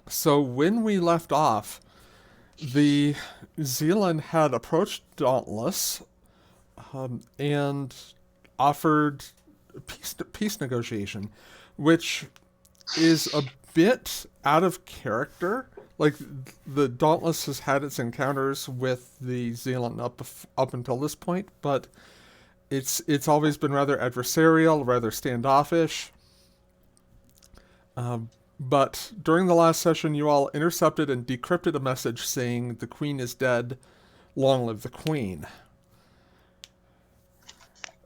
So when we left off, the Zealand had approached Dauntless and offered peace negotiation, which is a bit out of character. Like the Dauntless has had its encounters with the Zealand up until this point, but it's always been rather adversarial, rather standoffish. But during the last session, you all intercepted and decrypted a message saying the Queen is dead, long live the Queen,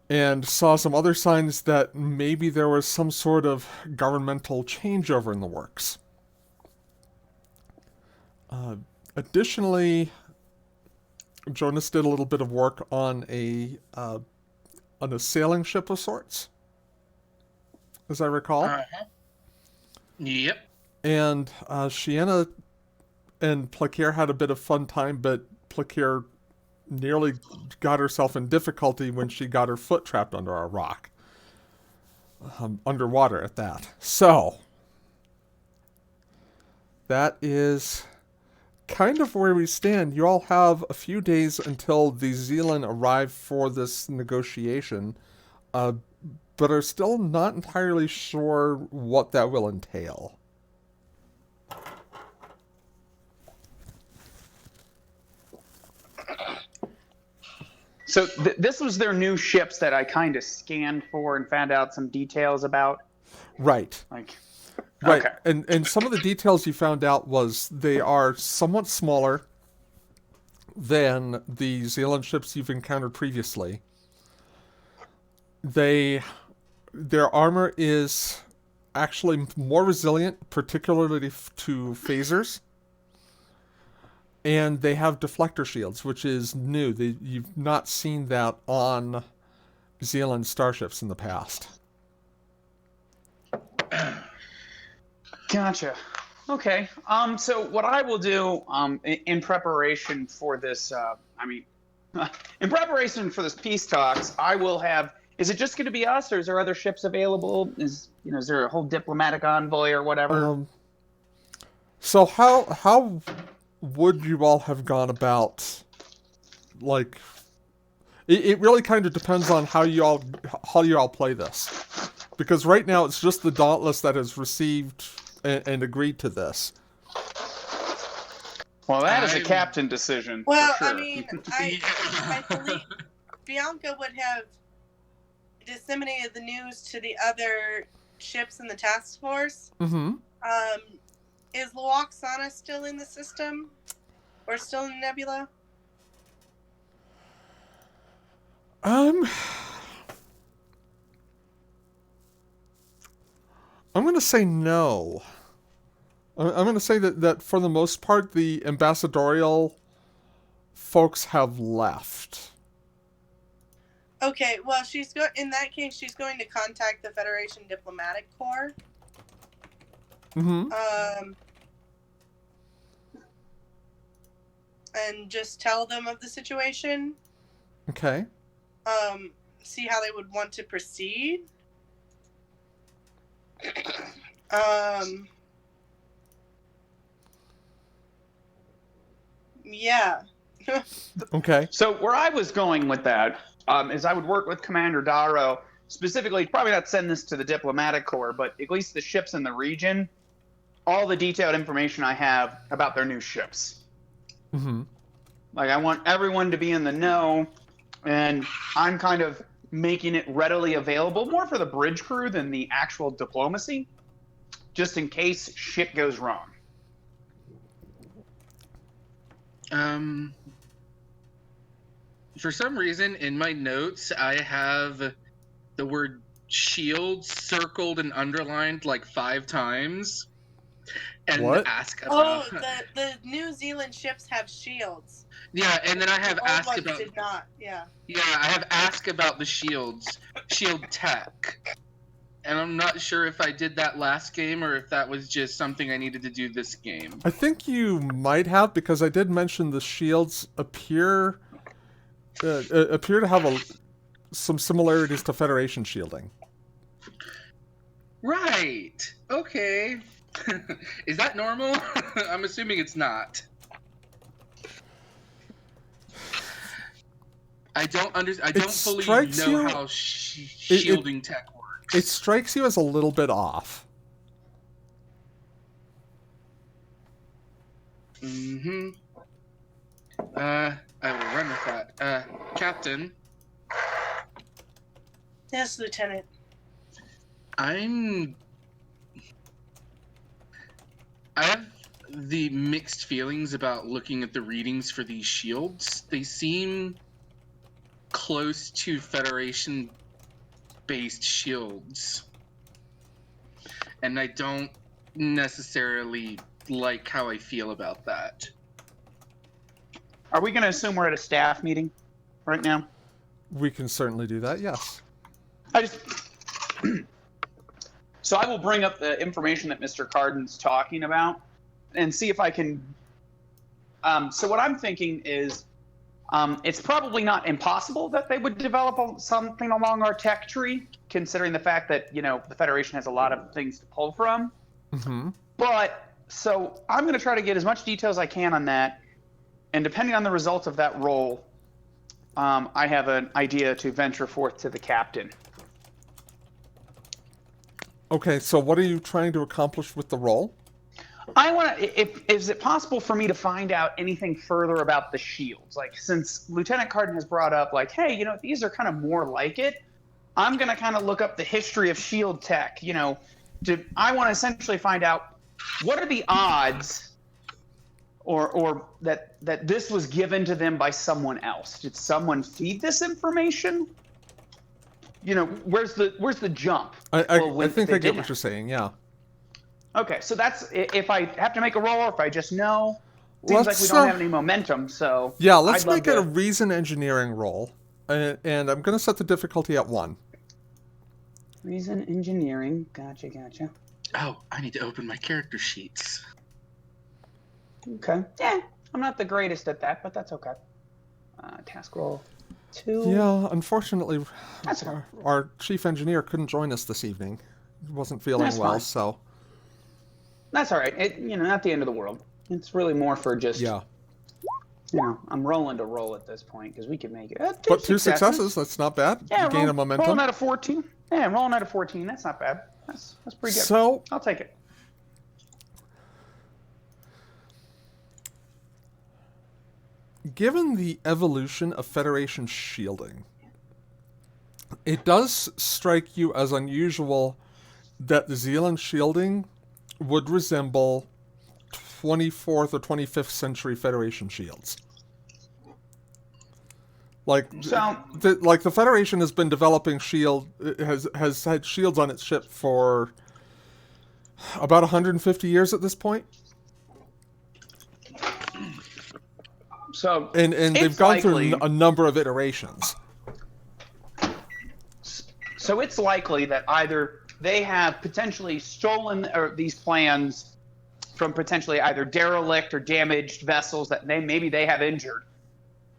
and saw some other signs that maybe there was some sort of governmental changeover in the works. Uh, Additionally, Jonas did a little bit of work on a sailing ship of sorts, as I recall, Uh-huh. Yep. and Shiana and Plakier had a bit of fun time, but Plakier nearly got herself in difficulty when she got her foot trapped under a rock, underwater at that. So that is kind of where we stand. You all have a few days until the Zealand arrive for this negotiation, uh, but are still not entirely sure what that will entail. So this was their new ships that I kind of scanned for and found out some details about. Right. Like, Right. okay. And some of the details you found out was they are somewhat smaller than the Zealand ships you've encountered previously. They their armor is actually more resilient, particularly to phasers, and they have deflector shields, which is new. You've not seen that on Zealand starships in the past. Gotcha. Okay. So what I will do, in preparation for this, in preparation for this peace talks, I will have. Is it just going to be us, or is there other ships available? Is there a whole diplomatic envoy or whatever? So how would you all have gone about, like, it really kind of depends on how you all play this, because right now it's just the Dauntless that has received and agreed to this. Well, that is a I captain decision. Well, for sure. I mean, I believe Bianca would have disseminated the news to the other ships in the task force. Mm-hmm. Is Luoxana still in the system? Or still in Nebula? I'm gonna say no. I'm gonna say that for the most part, the ambassadorial folks have left. Okay, well, in that case, she's going to contact the Federation Diplomatic Corps. Mm-hmm. And just tell them of the situation. Okay. See how they would want to proceed. Yeah. Okay. So where I was going with that is I would work with Commander Darrow, specifically, probably not send this to the Diplomatic Corps, but at least the ships in the region, all the detailed information I have about their new ships. Mm-hmm. Like, I want everyone to be in the know, and I'm kind of making it readily available, more for the bridge crew than the actual diplomacy, just in case shit goes wrong. For some reason, in my notes, I have the word shield circled and underlined like 5 times. And What? ask about. Oh, the New Zealand ships have shields. Yeah, and then I have The old ask ones about. did not. Yeah. Yeah, I have ask about the shields, shield tech, and I'm not sure if I did that last game or if that was just something I needed to do this game. I think you might have, because I did mention the shields appear to have some similarities to Federation shielding. Right. Okay. Is that normal? I'm assuming it's not. I don't fully strikes know you- how shielding tech works. It strikes you as a little bit off. Mm-hmm. I will run with that. Captain, Yes, Lieutenant. I have the mixed feelings about looking at the readings for these shields. They seem close to Federation-based shields. And I don't necessarily like how I feel about that. Are we going to assume we're at a staff meeting right now? We can certainly do that, yes. So I will bring up the information that Mr. Carden's talking about and see if I can. So what I'm thinking is, it's probably not impossible that they would develop something along our tech tree, considering the fact that the Federation has a lot of things to pull from. Mm-hmm. But so I'm going to try to get as much detail as I can on that, and depending on the results of that roll, I have an idea to venture forth to the captain. Okay, so what are you trying to accomplish with the roll? I want to. Is it possible for me to find out anything further about the shields? Like, since Lieutenant Carden has brought up, like, hey, these are kind of more like it. I'm gonna kind of look up the history of shield tech. I want to essentially find out what are the odds, or that this was given to them by someone else. Did someone feed this information? Where's the jump? I think I get what you're saying, yeah. Okay, so that's if I have to make a roll or if I just know. Seems like we don't have any momentum, so yeah. Let's make it a reason engineering roll, and I'm going to set the difficulty at 1. Reason engineering, gotcha. Oh, I need to open my character sheets. Okay, yeah, I'm not the greatest at that, but that's okay. Task roll 2. Yeah, unfortunately, That's okay. our chief engineer couldn't join us this evening. He wasn't feeling That's well, fine. so That's all right. Not the end of the world. It's really more for just yeah. I'm rolling to roll at this point because we could make it. But 2 successes, that's not bad. Yeah, you gain a momentum. Rolling out of 14. Yeah, rolling out of 14. That's not bad. That's pretty good. So I'll take it. given the evolution of Federation shielding, it does strike you as unusual that the Zealand shielding would resemble 24th or 25th century Federation shields. Like, So, the Federation has been developing has had shields on its ship for about 150 years at this point. so And they've gone through a number of iterations. So it's likely that either they have potentially stolen these plans from potentially either derelict or damaged vessels that maybe they have injured,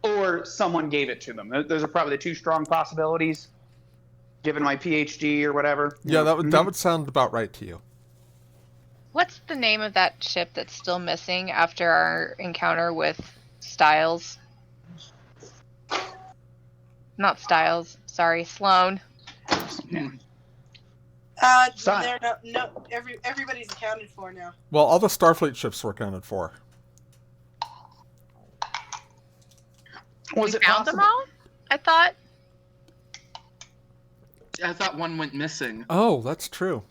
or someone gave it to them. Those are probably the 2 strong possibilities, given my PhD or whatever. Yeah, that would sound about right to you. What's the name of that ship that's still missing after our encounter with Styles? Not Styles, sorry, Sloan. Yeah. They're everybody's accounted for now. Well, all the Starfleet ships were accounted for. Was We it found them all? I thought. I thought one went missing. Oh, that's true.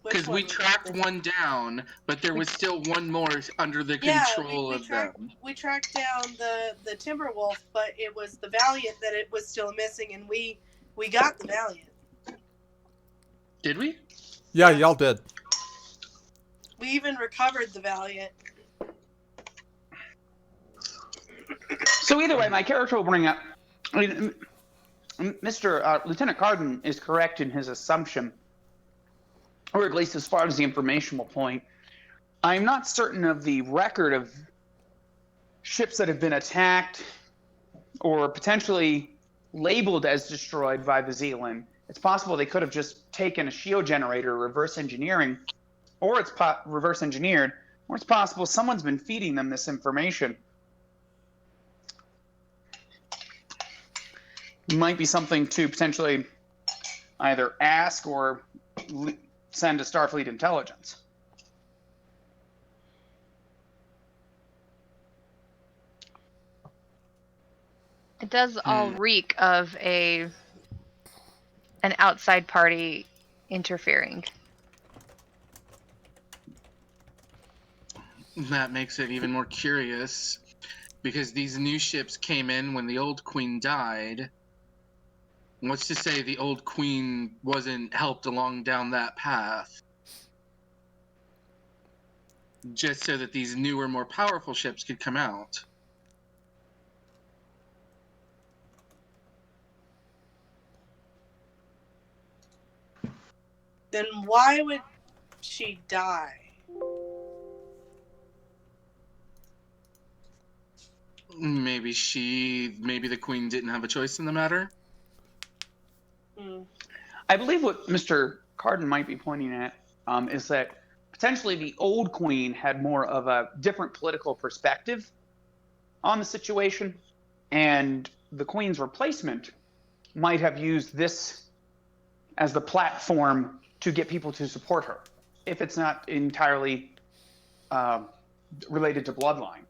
Because we tracked one down, but there was still one more under the control of them. We tracked down the Timberwolf, but it was the Valiant that it was still missing, and we got the Valiant. Did we? Yeah, y'all did. We even recovered the Valiant. So either way, my character will bring up. Mr. Lieutenant Carden is correct in his assumption, or at least as far as the information will point. I'm not certain of the record of ships that have been attacked or potentially labeled as destroyed by the Zealand. It's possible they could have just taken a shield generator, reverse engineering, or it's reverse engineered, or it's possible someone's been feeding them this information. Might be something to potentially either ask or send to Starfleet intelligence. It does all reek of an outside party interfering. That makes it even more curious, because these new ships came in when the old queen died. What's to say the old queen wasn't helped along down that path? Just so that these newer, more powerful ships could come out. Then why would she die? Maybe the queen didn't have a choice in the matter. I believe what Mr. Carden might be pointing at is that potentially the old queen had more of a different political perspective on the situation, and the queen's replacement might have used this as the platform to get people to support her, if it's not entirely related to bloodline.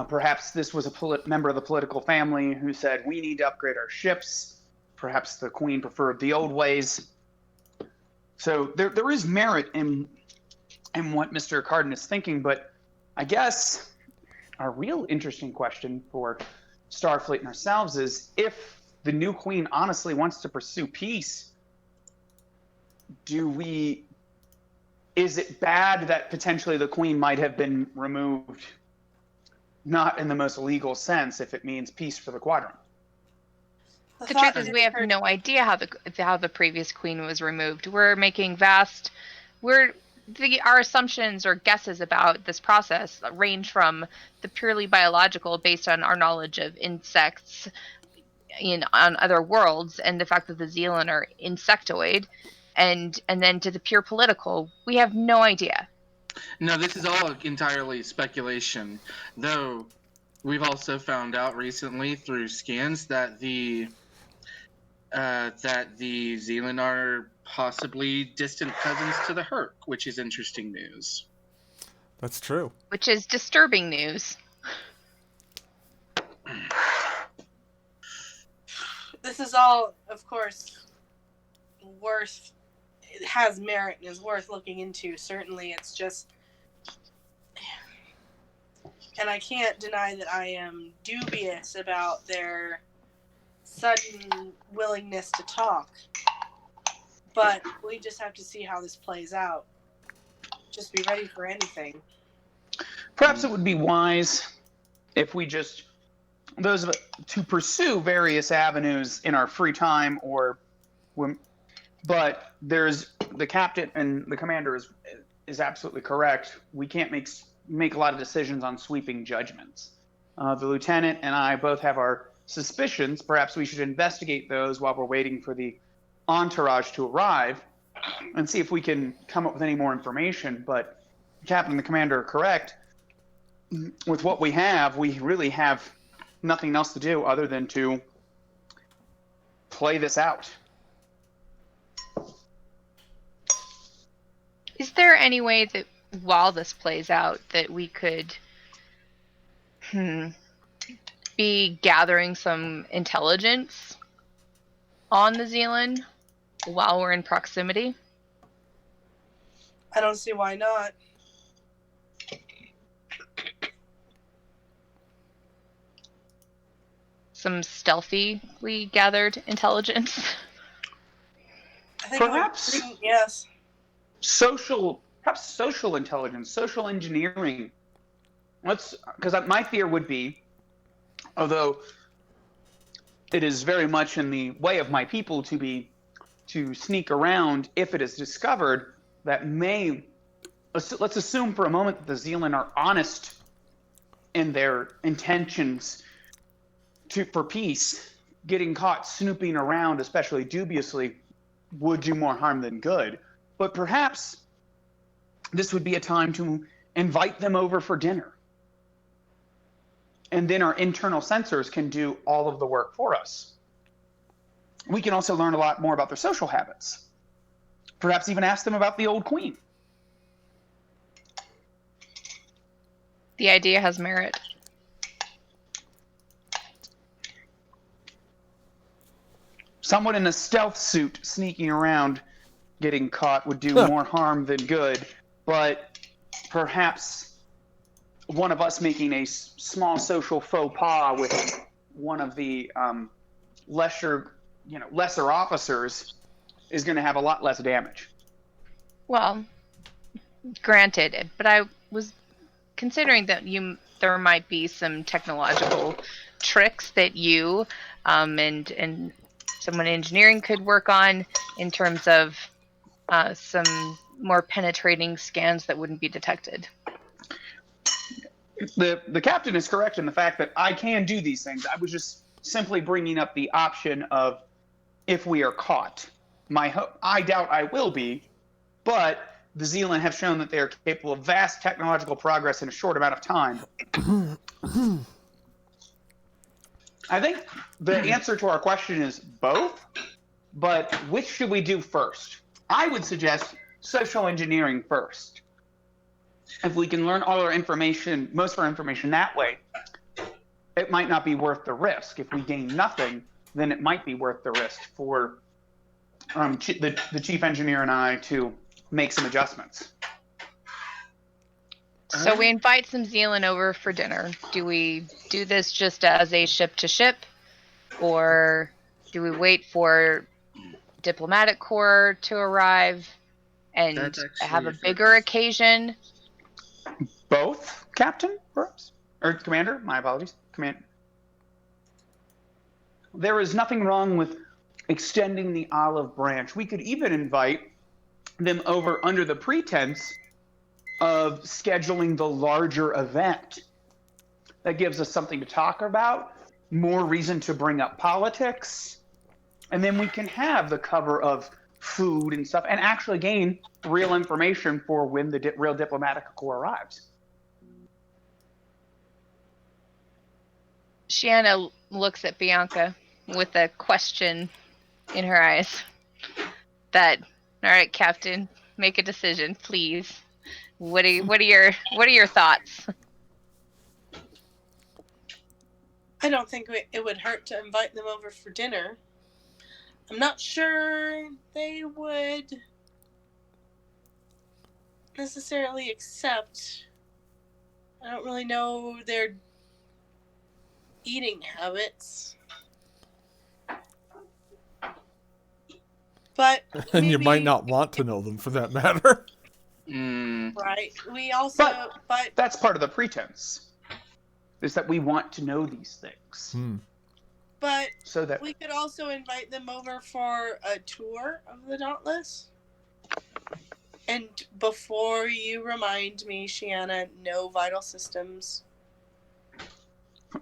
Perhaps this was a member of the political family who said, we need to upgrade our ships. Perhaps the queen preferred the old ways. So there is merit in what Mr. Carden is thinking, but I guess a real interesting question for Starfleet and ourselves is, if the new queen honestly wants to pursue peace, is it bad that potentially the queen might have been removed, not in the most legal sense, if it means peace for the quadrant? The truth is, we have no idea how the previous queen was removed. We're making our assumptions or guesses about this process range from the purely biological, based on our knowledge of insects on other worlds, and the fact that the Zealand are insectoid, and then to the pure political. We have no idea. No, this is all entirely speculation, though we've also found out recently through scans that the Zealand are possibly distant cousins to the Herc, which is interesting news. That's true. Which is disturbing news. This is all, of course, it has merit and is worth looking into. Certainly, it's just, and I can't deny that I am dubious about their sudden willingness to talk, but we just have to see how this plays out. Just be ready for anything. Perhaps it would be wise if we just, those of us, to pursue various avenues in our free time, but there's the captain and the commander is absolutely correct. We can't make a lot of decisions on sweeping judgments. The lieutenant and I both have our suspicions. Perhaps we should investigate those while we're waiting for the entourage to arrive and see if we can come up with any more information. But the captain and the commander are correct. With what we really have nothing else to do other than to play this out. Is there any way that while this plays out that we could be gathering some intelligence on the Zealand while we're in proximity? I don't see why not. Some stealthily gathered intelligence? I think Perhaps. Yes. Perhaps social intelligence, social engineering. Because my fear would be, although it is very much in the way of my people to sneak around if it is discovered, that let's assume for a moment that the Zealand are honest in their intentions for peace. Getting caught snooping around, especially dubiously, would do more harm than good. But perhaps this would be a time to invite them over for dinner. And then our internal sensors can do all of the work for us. We can also learn a lot more about their social habits. Perhaps even ask them about the old queen. The idea has merit. Someone in a stealth suit sneaking around getting caught would do more harm than good, but perhaps one of us making a small social faux pas with one of the lesser officers is going to have a lot less damage. Well, granted, but I was considering that there might be some technological tricks that you and someone in engineering could work on in terms of some more penetrating scans that wouldn't be detected. The captain is correct in the fact that I can do these things. I was just simply bringing up the option of if we are caught. I doubt I will be, but the Zealand have shown that they are capable of vast technological progress in a short amount of time. I think the answer to our question is both, but which should we do first? I would suggest social engineering first. If we can learn all our information, most of our information that way, it might not be worth the risk. If we gain nothing, then it might be worth the risk for the chief engineer and I to make some adjustments. So we invite some Zealand over for dinner. Do we do this just as a ship-to-ship, or do we wait for diplomatic corps to arrive and have a bigger occasion? Both, Captain, perhaps? Or Commander, my apologies. Commander. There is nothing wrong with extending the olive branch. We could even invite them over under the pretense of scheduling the larger event. That gives us something to talk about, more reason to bring up politics, and then we can have the cover of food and stuff and actually gain real information for when the real diplomatic corps arrives. Shanna looks at Bianca with a question in her eyes. All right, Captain, make a decision, please. What are your thoughts? I don't think it would hurt to invite them over for dinner. I'm not sure they would necessarily accept. I don't really know their eating habits. But And you might not want to know them for that matter. Right. We also but that's part of the pretense. Is that we want to know these things. But so that we could also invite them over for a tour of the Dauntless. And before you remind me, Shanna, no vital systems.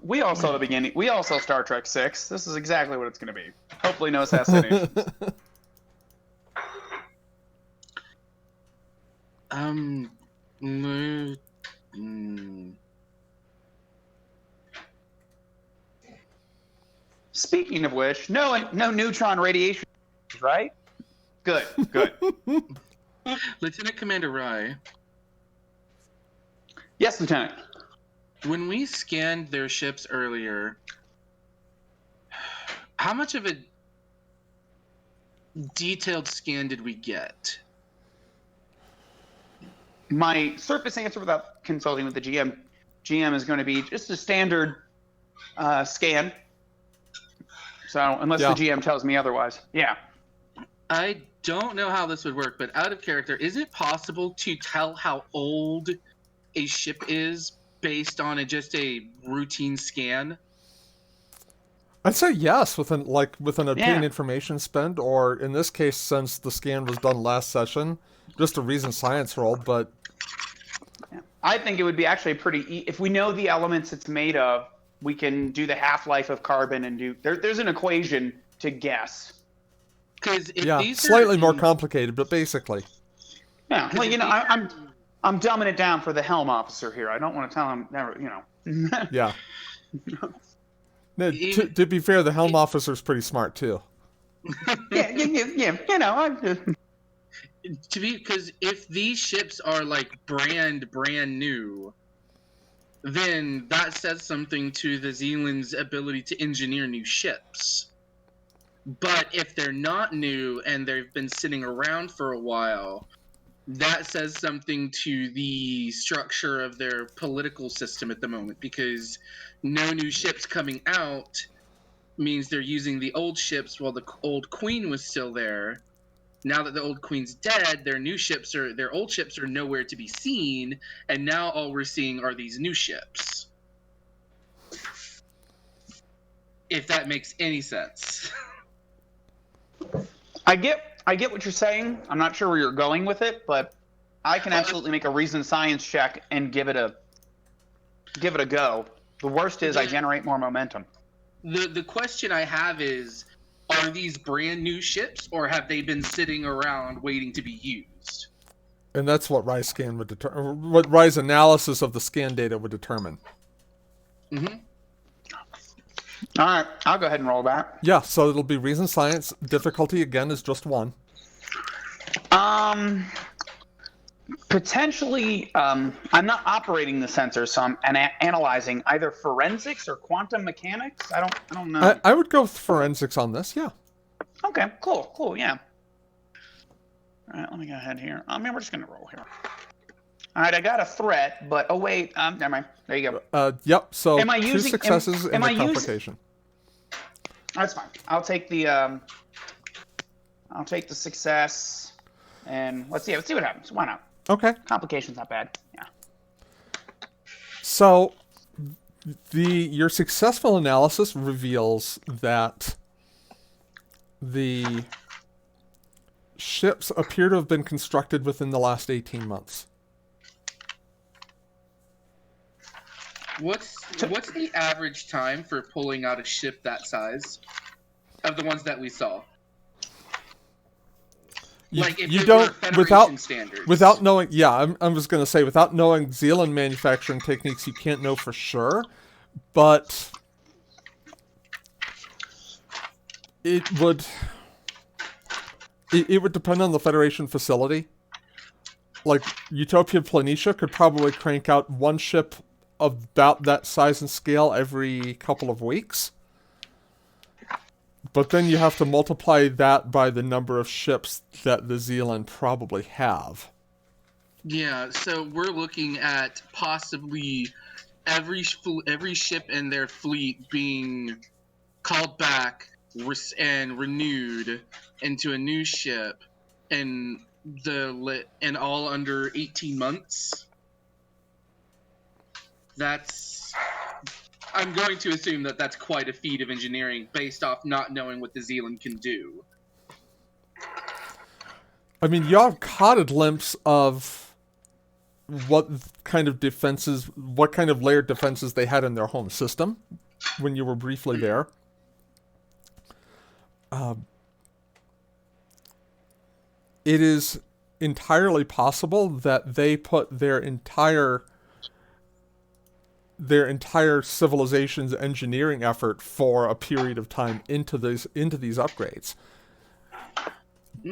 We all saw the beginning. We all saw Star Trek 6. This is exactly what it's going to be. Hopefully no assassinations. Speaking of which, no neutron radiation, right? Good. Lieutenant Commander Rye. Yes, Lieutenant. When we scanned their ships earlier, how much of a detailed scan did we get? My surface answer without consulting with the GM is going to be just a standard scan. So unless the GM tells me otherwise. Yeah. I don't know how this would work, but out of character, is it possible to tell how old a ship is based on just a routine scan? I'd say yes, with an obtained information spend, or in this case, since the scan was done last session, just a reason science roll, but... I think it would be actually pretty... if we know the elements it's made of, we can do the half-life of carbon and do... There's an equation to guess. Because slightly more complicated, but basically. Yeah, well, I'm dumbing it down for the helm officer here. I don't want to tell him never, Yeah. No, Even- to be fair, the helm officer's pretty smart too. yeah. Because if these ships are like brand new, then that says something to the Zealand's ability to engineer new ships. But if they're not new and they've been sitting around for a while, that says something to the structure of their political system at the moment, because no new ships coming out means they're using the old ships while the old queen was still there. Now that the old queen's dead, their old ships are nowhere to be seen, and now all we're seeing are these new ships. If that makes any sense. I get what you're saying. I'm not sure where you're going with it, but I can absolutely make a reason science check and give it a go. The worst is I generate more momentum. The question I have is, are these brand new ships, or have they been sitting around waiting to be used? And that's what Rise scan would determine. What Rise analysis of the scan data would determine. Mm-hmm. All right, I'll go ahead and roll that. Yeah, so it'll be reason science. Difficulty again is just 1. Potentially, I'm not operating the sensor, so I'm analyzing either forensics or quantum mechanics. I don't know. I would go with forensics on this. Yeah. Okay, cool, yeah. All right, let me go ahead here. We're just gonna roll here. All right, I got a threat, but wait, never mind. There you go. Yep. So Am I 2 using- successes am and I a using- complication. That's fine. I'll take the success, and let's see what happens. Why not? Okay. Complication's not bad. Yeah. So your successful analysis reveals that the ships appear to have been constructed within the last 18 months. What's the average time for pulling out a ship that size of the ones that we saw? You don't standards. without knowing. Yeah, I'm just gonna say without knowing Zealand manufacturing techniques, you can't know for sure, but it would depend on the Federation facility. Like Utopia Planitia could probably crank out one ship about that size and scale every couple of weeks. But then you have to multiply that by the number of ships that the Zealand probably have. Yeah, so we're looking at possibly every ship in their fleet being called back and renewed into a new ship, and all under 18 months. I'm going to assume that that's quite a feat of engineering based off not knowing what the Zealand can do. I mean, y'all caught a glimpse of what kind of layered defenses they had in their home system when you were briefly there. It is entirely possible that they put their entire civilization's engineering effort for a period of time into these upgrades.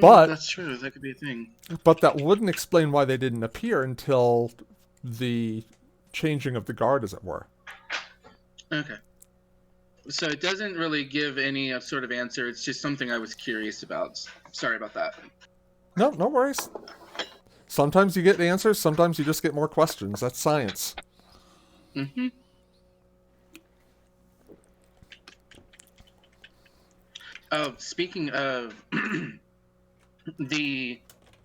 But that's true. That could be a thing. But that wouldn't explain why they didn't appear until the changing of the guard, as it were. Okay. So it doesn't really give any sort of answer. It's just something I was curious about. Sorry about that. No worries. Sometimes you get answers, sometimes you just get more questions. That's science. Mm-hmm. Oh, speaking of, the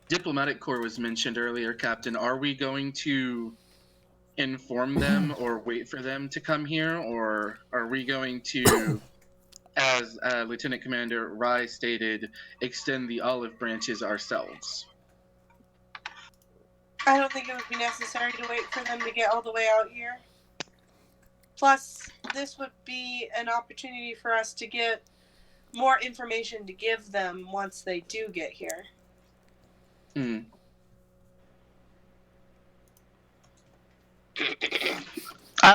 diplomatic corps was mentioned earlier, Captain. Are we going to inform them or wait for them to come here, or are we going to, as Lieutenant Commander Rai stated, extend the olive branches ourselves? I don't think it would be necessary to wait for them to get all the way out here. Plus, this would be an opportunity for us to get more information to give them once they do get here. Mm.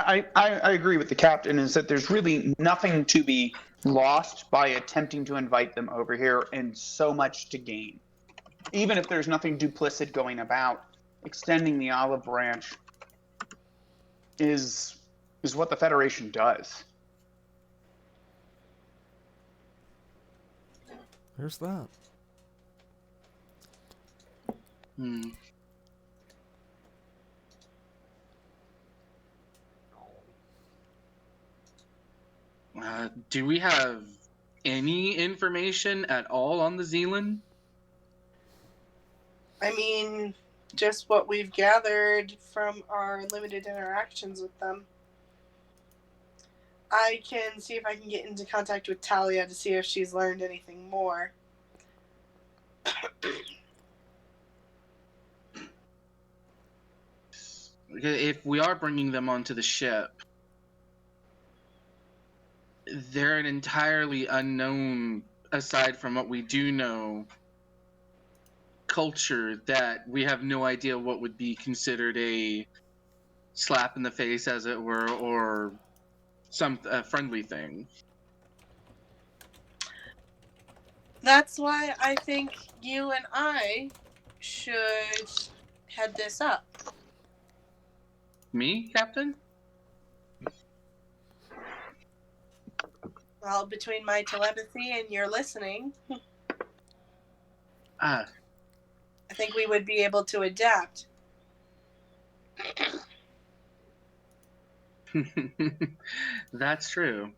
I agree with the captain, is that there's really nothing to be lost by attempting to invite them over here, and so much to gain. Even if there's nothing duplicit going about, extending the olive branch is what the Federation does. There's that. Hmm. Do we have any information at all on the Zealand? I mean, just what we've gathered from our limited interactions with them. I can see if I can get into contact with Talia to see if she's learned anything more. If we are bringing them onto the ship, they're an entirely unknown, aside from what we do know, culture that we have no idea what would be considered a slap in the face, as it were, or some friendly thing. That's why I think you and I should head this up. Me, Captain? Well, between my telepathy and your listening, Ah, I think we would be able to adapt. that's true.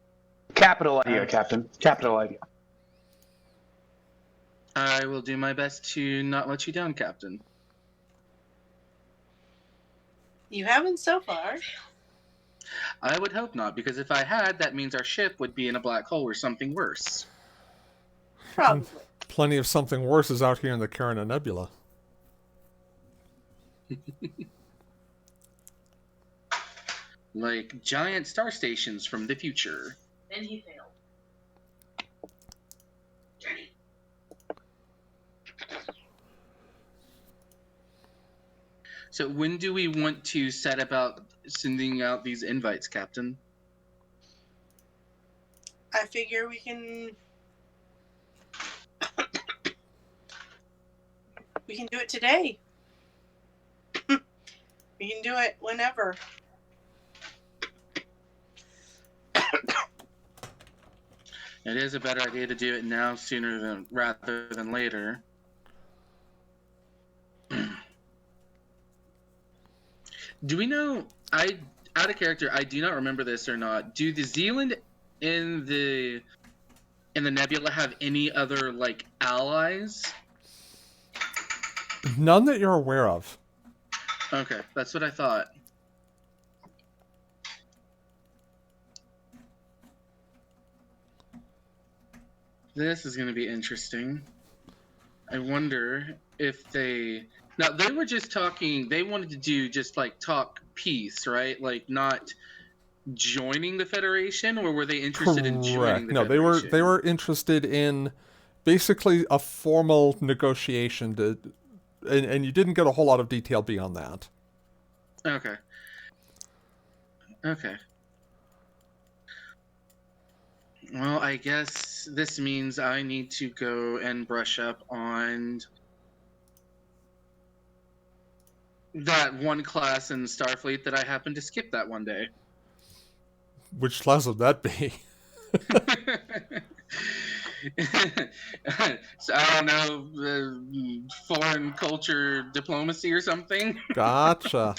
Capital idea, Captain. Capital idea. I will do my best to not let you down, Captain. You haven't so far. I would hope not, because if I had, that means our ship would be in a black hole or something worse. Probably. Plenty of something worse is out here in the Carina Nebula. Like giant star stations from the future. Then he failed. So when do we want to set about sending out these invites, Captain? I figure we can do it today. We can do it whenever. It is a better idea to do it now rather than later. Do we know? Out of character, I do not remember this or not. Do the Zealand in the nebula have any other like allies? None that you're aware of. Okay, that's what I thought. This is going to be interesting. I wonder if now they were just talking, they wanted to do just like talk peace, right? Like not joining the Federation, or were they interested in joining the No, Federation? they were interested in basically a formal negotiation and you didn't get a whole lot of detail beyond that. Okay. Okay. Well, I guess this means I need to go and brush up on that one class in Starfleet that I happened to skip that one day. Which class would that be? So I don't know, foreign culture diplomacy or something. Gotcha.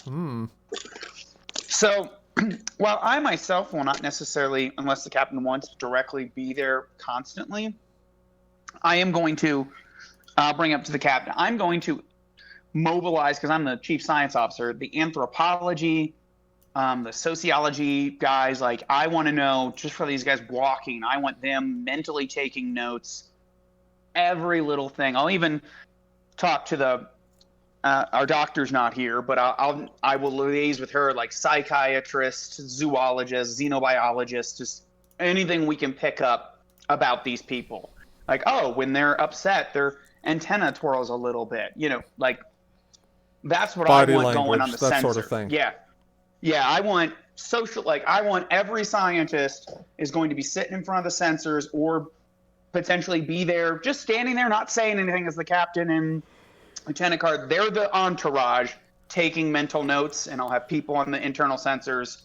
So, while I myself will not necessarily, unless the captain wants, directly be there constantly, I am going to bring up to the captain. I'm going to mobilize, because I'm the chief science officer, the anthropology, the sociology guys. Like, I want to know, just for these guys walking, I want them mentally taking notes, every little thing. I'll even talk to the our doctor's not here, but I will liaise with her, like psychiatrist, zoologist, xenobiologist, just anything we can pick up about these people. Like, oh, when they're upset, their antenna twirls a little bit. You know, like that's what Body I want language, going on the that sensor. sort of thing. Yeah, I want social, like I want every scientist is going to be sitting in front of the sensors or potentially be there, just standing there, not saying anything as the captain and lieutenant card. They're the entourage taking mental notes, and I'll have people on the internal sensors.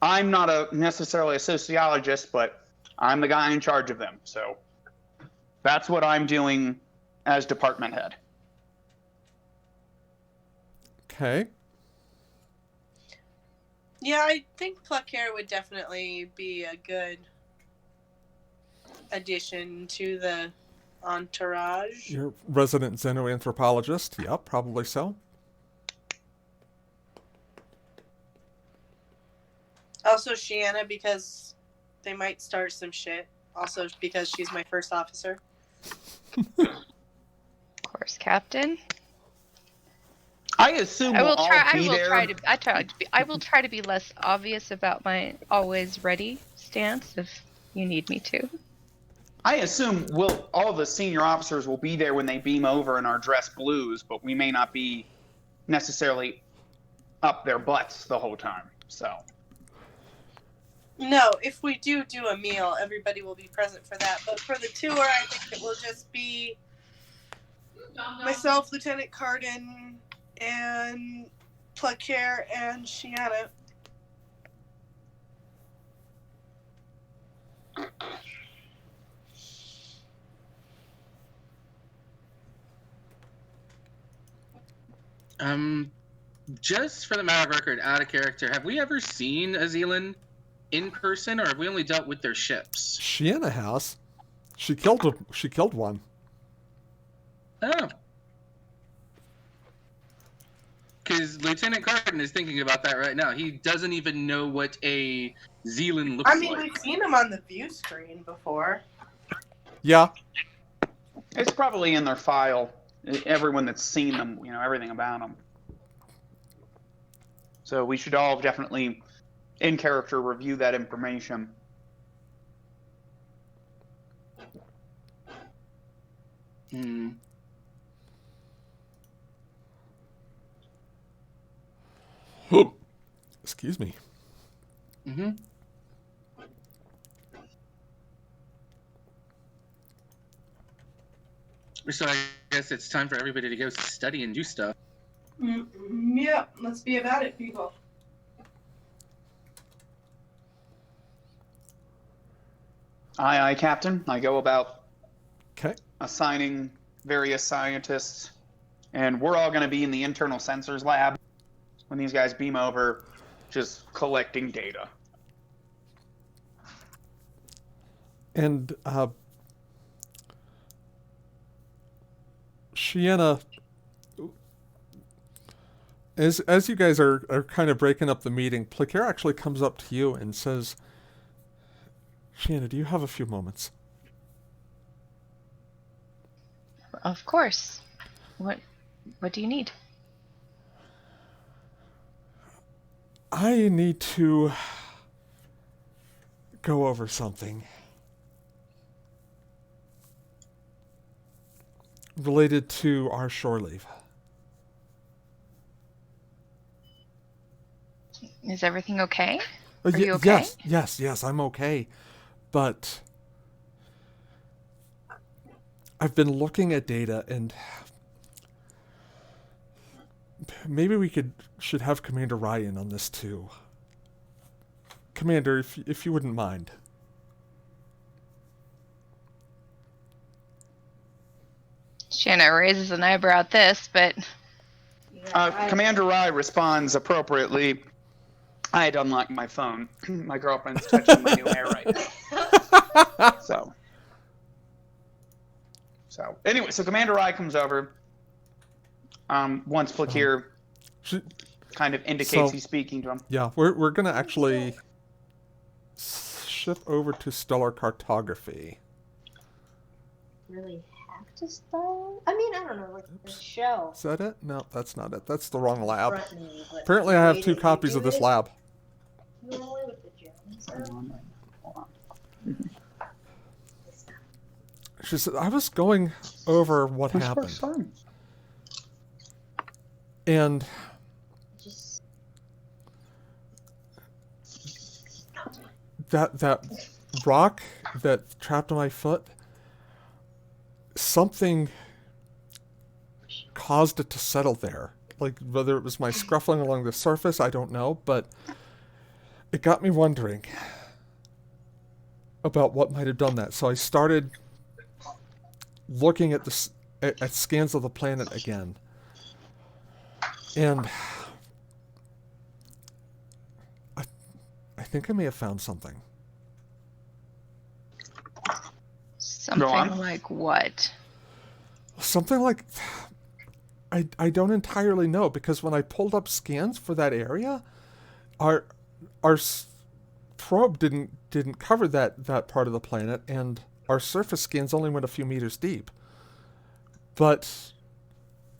I'm not necessarily a sociologist, but I'm the guy in charge of them. So that's what I'm doing as department head. Okay. Yeah, I think Plucare would definitely be a good addition to the entourage. You're resident xenoanthropologist. Yep, probably so. Also, Shiana, because they might start some shit. Also, because she's my first officer. Of course, Captain. I assume I we'll will try. all be there. I will try to be less obvious about my always ready stance if you need me to. I assume all the senior officers will be there when they beam over in our dress blues, but we may not be necessarily up their butts the whole time. So No, if we do a meal, everybody will be present for that. But for the tour, I think it will just be myself, Lieutenant Cardin, and Plucare, and Shiana. Just for the matter of record, out of character, have we ever seen a Zealand in person, or have we only dealt with their ships? Shiana has. She killed one. Oh. Because Lieutenant Cardin is thinking about that right now. He doesn't even know what a Zealand looks I mean, like. we've seen them on the view screen before. Yeah. it's probably in their file. Everyone that's seen them, everything about them. So we should all definitely, in character, review that information. Hmm. Excuse me. Mm-hmm. So I guess it's time for everybody to go study and do stuff. Yep, let's be about it, people. Aye, aye, Captain. I go about Okay. assigning various scientists, and we're all going to be in the internal sensors lab when these guys beam over, just collecting data. And Shiana, as you guys are kind of breaking up the meeting, Plucare actually comes up to you and says, Shiana, do you have a few moments? Of course. What do you need? I need to go over something related to our shore leave. Is everything okay? Are you okay? Yes, I'm okay. But I've been looking at data, and maybe we should have Commander Ryan on this too. Commander, if you wouldn't mind. Shanna raises an eyebrow at this, but Commander Rye responds appropriately. I had unlocked my phone. My girlfriend's touching my new hair right now. So anyway, so Commander Rye comes over. Once Plucare kind of indicates he's speaking to him. Yeah, we're gonna actually shift over to stellar cartography. Really have to style? I mean, I don't know, like the show. Is that it? No, that's not it. That's the wrong lab. Front me, but Apparently, the I have way 2 that you copies do of this it, lab. Normally with the Germans, Hold on. She said, I was going over what happened. just that rock that trapped on my foot, something caused it to settle there. Like, whether it was my scruffling along the surface, I don't know, but it got me wondering about what might have done that. So I started looking at at scans of the planet again. And I think I may have found something. Something like what? Something like... I don't entirely know, because when I pulled up scans for that area, our probe didn't cover that part of the planet, and our surface scans only went a few meters deep. But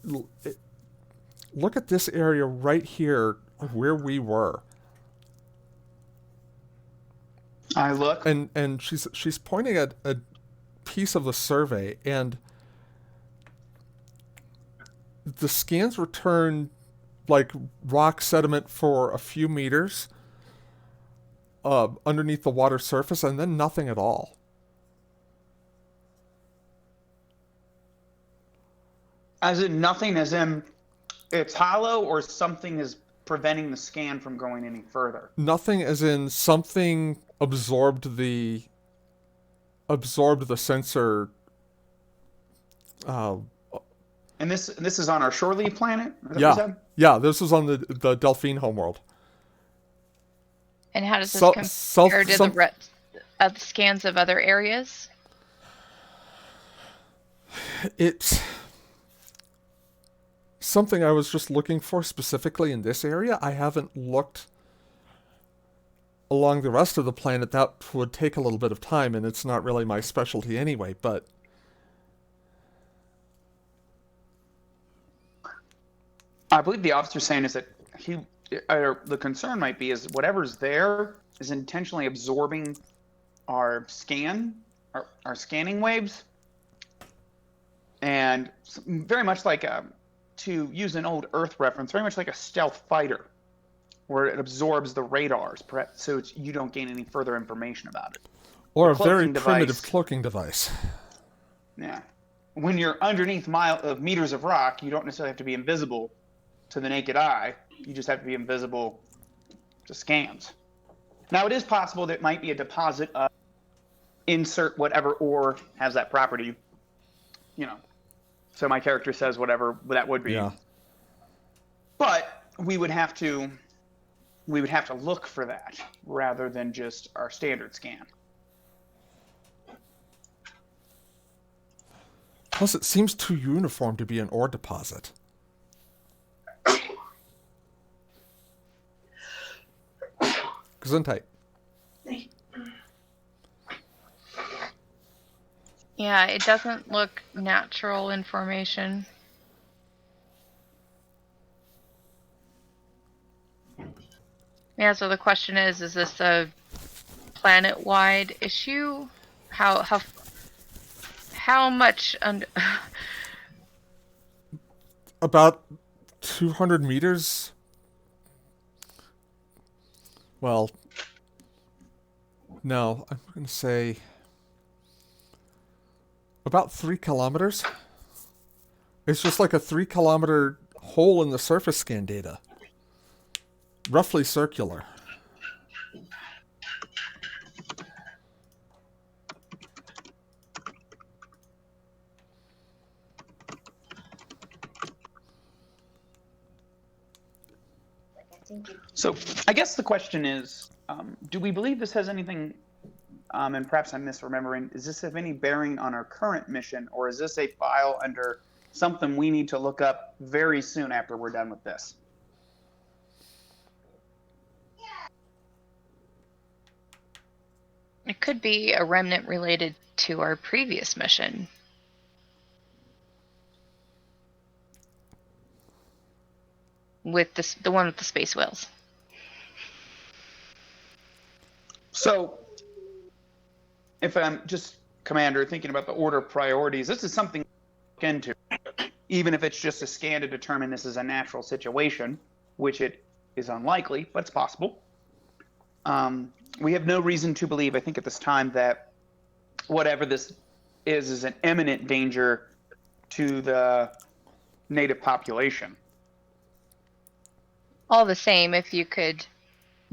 look at this area right here where we were. I look. And she's pointing at a piece of the survey, and the scans returned like rock sediment for a few meters underneath the water surface, and then nothing at all. As in nothing, as in it's hollow, or something is preventing the scan from going any further? Nothing, as in something absorbed the sensor. And this is on our Shorely planet? Is that what you Yeah, said? yeah. This was on the Delphine homeworld. And how does this So- compare to the scans of other areas? It's something I was just looking for specifically in this area. I haven't looked along the rest of the planet. That would take a little bit of time, and it's not really my specialty anyway, but I believe the officer's saying is that the concern might be is whatever's there is intentionally absorbing our scanning waves, and very much like to use an old Earth reference, very much like a stealth fighter, where it absorbs the radars, so you don't gain any further information about it. or a very cloaking primitive device. cloaking device. Yeah, when you're underneath meters of rock, you don't necessarily have to be invisible to the naked eye. You just have to be invisible to scans. Now, it is possible that it might be a deposit of insert whatever ore has that property. So my character says whatever that would be. Yeah. But we would have to look for that rather than just our standard scan. Plus, it seems too uniform to be an ore deposit. Gesundheit. Yeah, it doesn't look natural information. Yeah, so the question is this a planet-wide issue? How much About 200 meters. Well, no, I'm going to say about 3 kilometers. It's just like a 3-kilometer hole in the surface scan data. Roughly circular. So I guess the question is, do we believe this has anything, and perhaps I'm misremembering, does this have any bearing on our current mission, or is this a file under something we need to look up very soon after we're done with this? It could be a remnant related to our previous mission. With the one with the space whales. So, if I'm just, Commander, thinking about the order of priorities, this is something to look into. Even if it's just a scan to determine this is a natural situation, which it is unlikely, but it's possible. we have no reason to believe, I think at this time, that whatever this is an imminent danger to the native population. All the same, if you could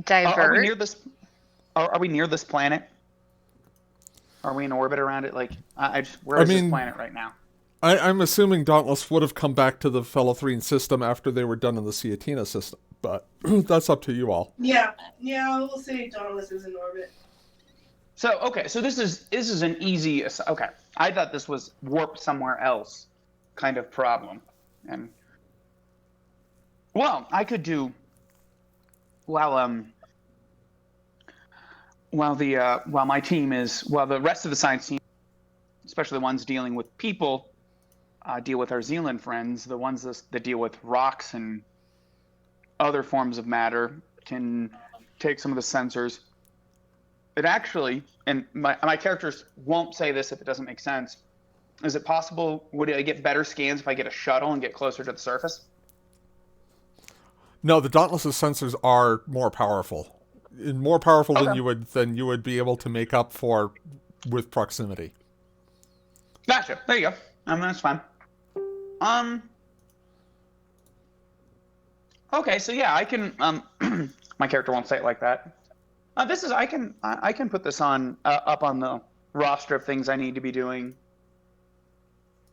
Are we divert. near this? Are we near this planet? Are we in orbit around it? Like, where is this planet right now? I'm assuming Dauntless would have come back to the Felothrene system after they were done in the Ciatina system, but that's up to you all. Yeah, we'll say Dauntless is in orbit. So okay, so this is an easy. Okay, I thought this was warped somewhere else, kind of problem, and well, I could do while my team is the rest of the science team, especially the ones dealing with people, deal with our Zealand friends. The ones that deal with rocks and other forms of matter can take some of the sensors. It actually, and my characters won't say this if it doesn't make sense, is it possible, would I get better scans if I get a shuttle and get closer to the surface? No, the Dauntless's sensors are more powerful. More powerful Okay. than you would be able to make up for with proximity. Gotcha. There you go. That's fine. Okay, so yeah, I can. My character won't say it like that. I can put this on up on the roster of things I need to be doing.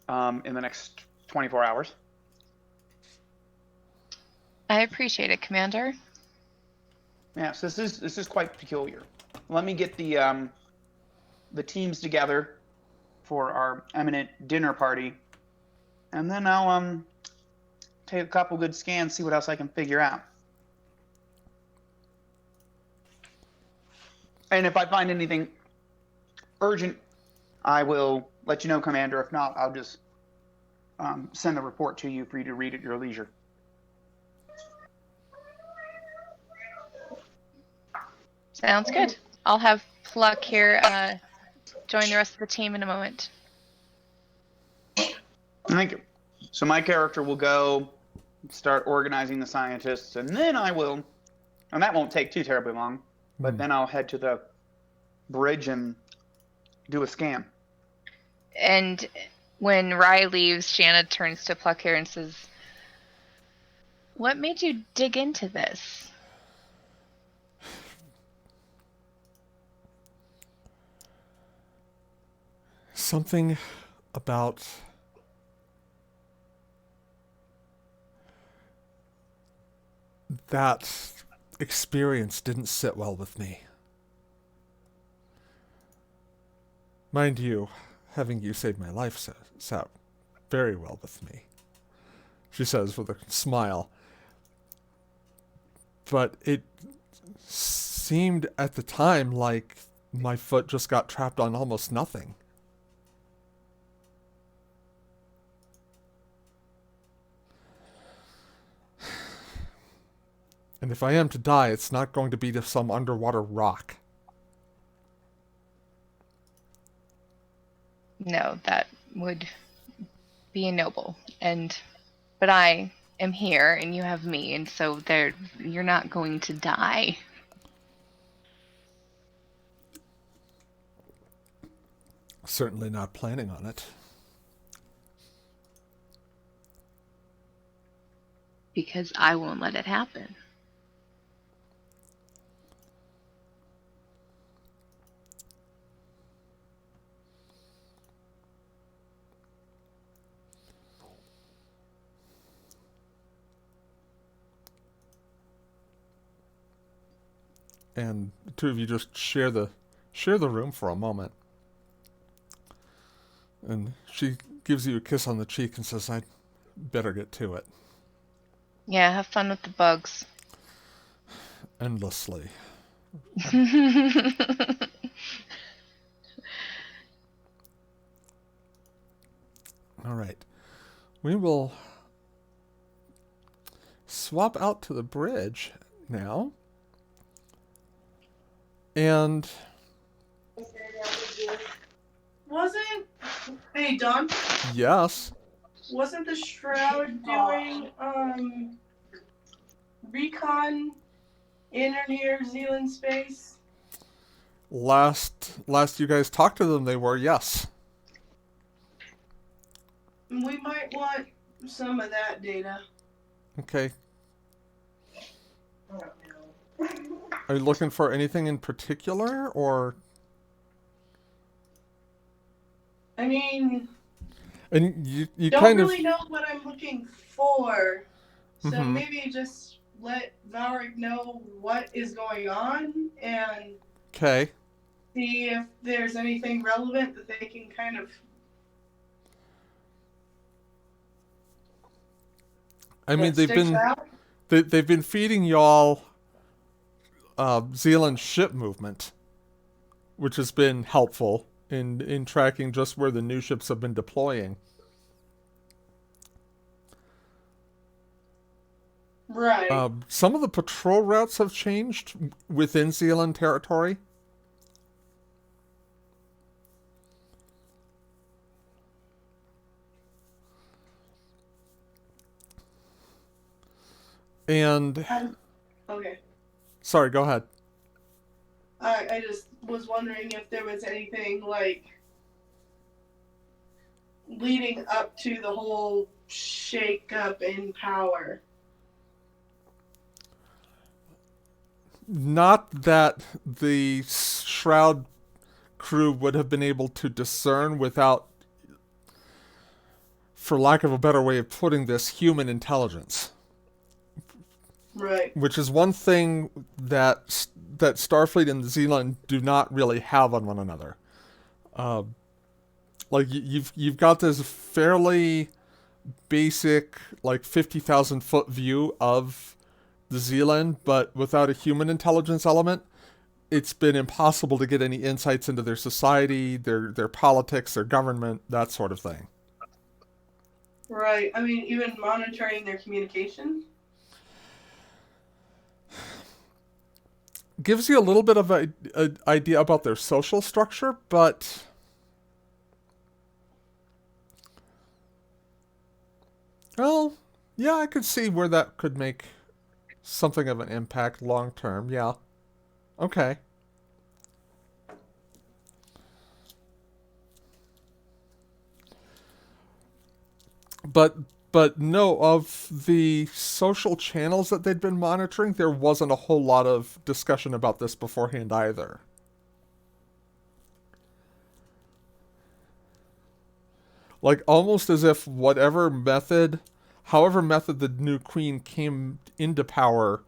In the next 24 hours. I appreciate it, Commander. Yes, this is quite peculiar. Let me get the teams together for our eminent dinner party, and then I'll take a couple good scans, see what else I can figure out. And if I find anything urgent, I will let you know, Commander. If not, I'll just send a report to you for you to read at your leisure. Sounds good. I'll have Pluck here join the rest of the team in a moment. Thank you. So my character will go start organizing the scientists, and then I will, and that won't take too terribly long, but then I'll head to the bridge and do a scan. And when Rye leaves, Shanna turns to Pluck here and says, "What made you dig into this?" Something about that experience didn't sit well with me. Mind you, having you save my life sat very well with me, she says with a smile. But it seemed at the time like my foot just got trapped on almost nothing. And if I am to die, it's not going to be to some underwater rock. No, that would be noble. But I am here, and you have me, and so you're not going to die. Certainly not planning on it. Because I won't let it happen. And the two of you just share the room for a moment. And she gives you a kiss on the cheek and says, "I'd better get to it." Yeah, have fun with the bugs. Endlessly. All right. We will swap out to the bridge now. And Hey, Don? yes, Wasn't the Shroud doing recon in or near Zealand space? last you guys talked to them, they were, yes. We might want some of that data. Okay. I don't know. Are you looking for anything in particular, or? I mean, And you don't kind really of. know what I'm looking for. So Mhm. maybe just let Valric know what is going on and Okay. see if there's anything relevant that they can kind of. I mean, that sticks out. they've been feeding y'all Zealand ship movement, which has been helpful in tracking just where the new ships have been deploying. Right. Some of the patrol routes have changed within Zealand territory. And Okay. sorry, go ahead. I just was wondering if there was anything like leading up to the whole shake up in power. Not that the Shroud crew would have been able to discern without, for lack of a better way of putting this, human intelligence. Right. Which is one thing that Starfleet and Zealand do not really have on one another. Like you've got this fairly basic, like 50,000 foot view of the Zealand, but without a human intelligence element, it's been impossible to get any insights into their society, their politics, their government, that sort of thing. Right. I mean, even monitoring their communication. Gives you a little bit of an idea about their social structure, but well, yeah, I could see where that could make something of an impact long term. Yeah. Okay. But no, of the social channels that they'd been monitoring, there wasn't a whole lot of discussion about this beforehand either. Like almost as if however method the new queen came into power,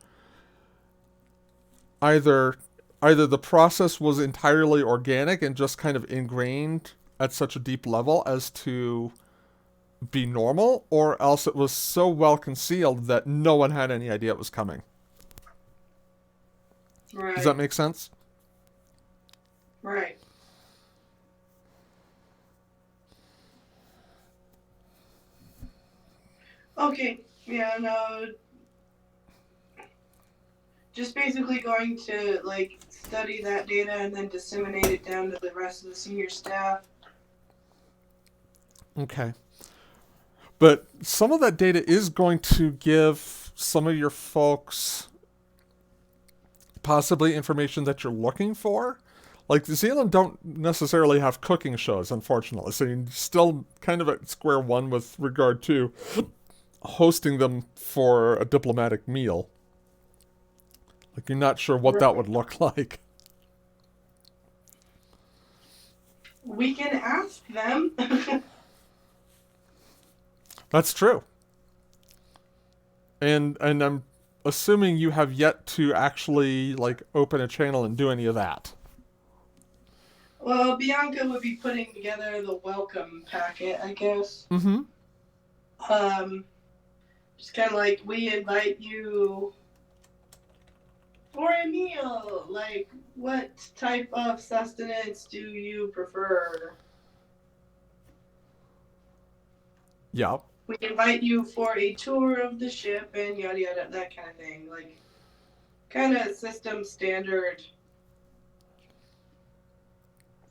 either the process was entirely organic and just kind of ingrained at such a deep level as to be normal, or else it was so well concealed that no one had any idea it was coming. Right. Does that make sense? Right. Okay. Yeah, no. Just basically going to like study that data and then disseminate it down to the rest of the senior staff. Okay. But some of that data is going to give some of your folks possibly information that you're looking for. Like, Zealand don't necessarily have cooking shows, unfortunately, so you're still kind of at square one with regard to hosting them for a diplomatic meal. Like, you're not sure what that would look like. We can ask them. That's true. And I'm assuming you have yet to actually, like, open a channel and do any of that. Well, Bianca would be putting together the welcome packet, I guess. Mm-hmm. Just kind of like, we invite you for a meal. Like, what type of sustenance do you prefer? Yeah. We invite you for a tour of the ship and yada yada, that kind of thing. Like, kind of system standard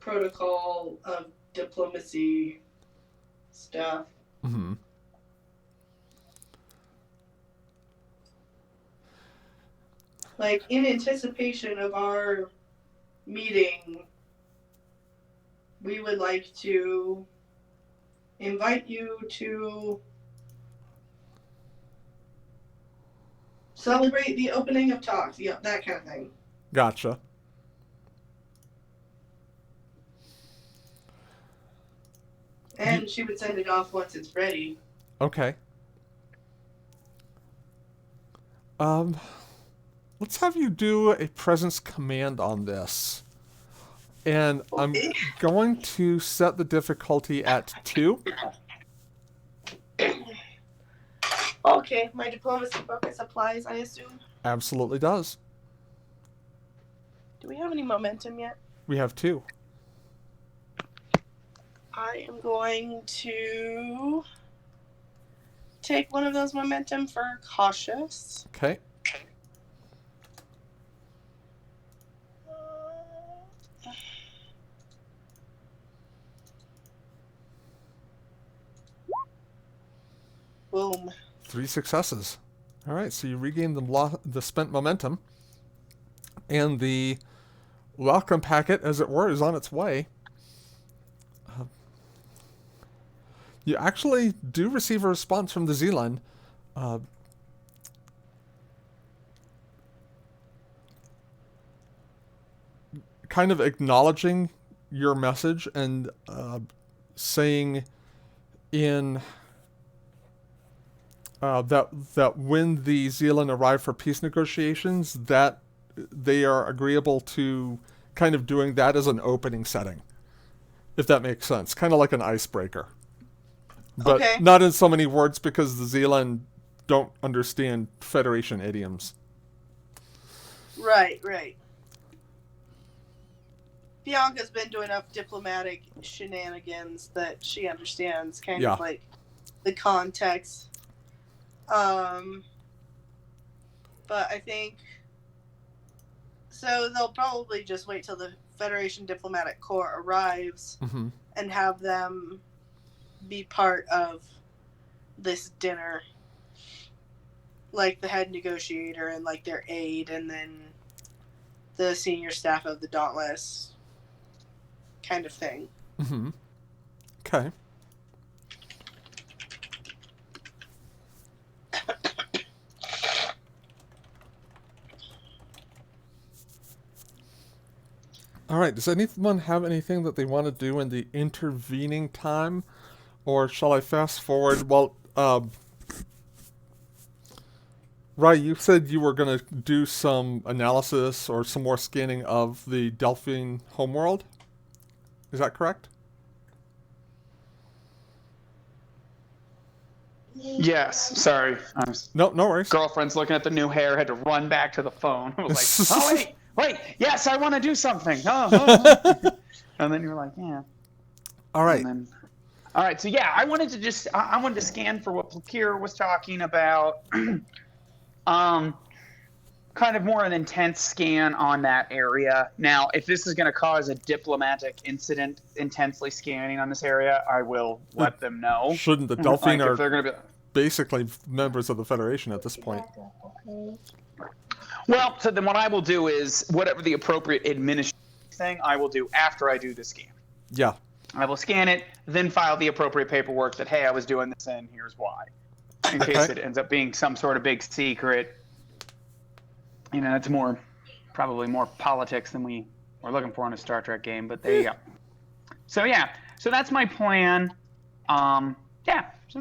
protocol of diplomacy stuff. Mm-hmm. Like, in anticipation of our meeting, we would like to invite you to celebrate the opening of talks, that kind of thing. Gotcha. And she would send it off once it's ready. Okay. Let's have you do a presence command on this. And I'm going to set the difficulty at 2. Okay, my diplomacy focus applies, I assume. Absolutely does. Do we have any momentum yet? We have 2. I am going to take one of those momentum for cautious. Okay. Boom. 3 successes. All right, so you regain the spent momentum, and the welcome packet, as it were, is on its way. You actually do receive a response from the Zealand. Kind of acknowledging your message and saying in that when the Zealand arrive for peace negotiations, that they are agreeable to kind of doing that as an opening setting, if that makes sense. Kind of like an icebreaker. But Okay. not in so many words because the Zealand don't understand Federation idioms. Right. Bianca's been doing enough diplomatic shenanigans that she understands kind of like the context. But I think so they'll probably just wait till the Federation Diplomatic Corps arrives and have them be part of this dinner, like the head negotiator and like their aide, and then the senior staff of the Dauntless, kind of thing. Okay. All right, does anyone have anything that they want to do in the intervening time? Or shall I fast forward? Well, Rai, you said you were going to do some analysis or some more scanning of the Delphine homeworld. Is that correct? Yes, sorry. No worries. Girlfriend's looking at the new hair, had to run back to the phone. I was like, oh, wait, yes, I want to do something. Oh. And then you're like, yeah. All right. All right, so yeah, I wanted to scan for what Plakir was talking about. Kind of more an intense scan on that area. Now, if this is going to cause a diplomatic incident, intensely scanning on this area, I will let them know. Shouldn't the Delphine like, are if they're going to be basically members of the Federation at this point? Well, so then what I will do is whatever the appropriate administrative thing I will do after I do the scan. Yeah. I will scan it, then file the appropriate paperwork that, hey, I was doing this and here's why. In case it ends up being some sort of big secret. You know, it's probably more politics than we were looking for in a Star Trek game, but there you go. So yeah, so that's my plan. So I'm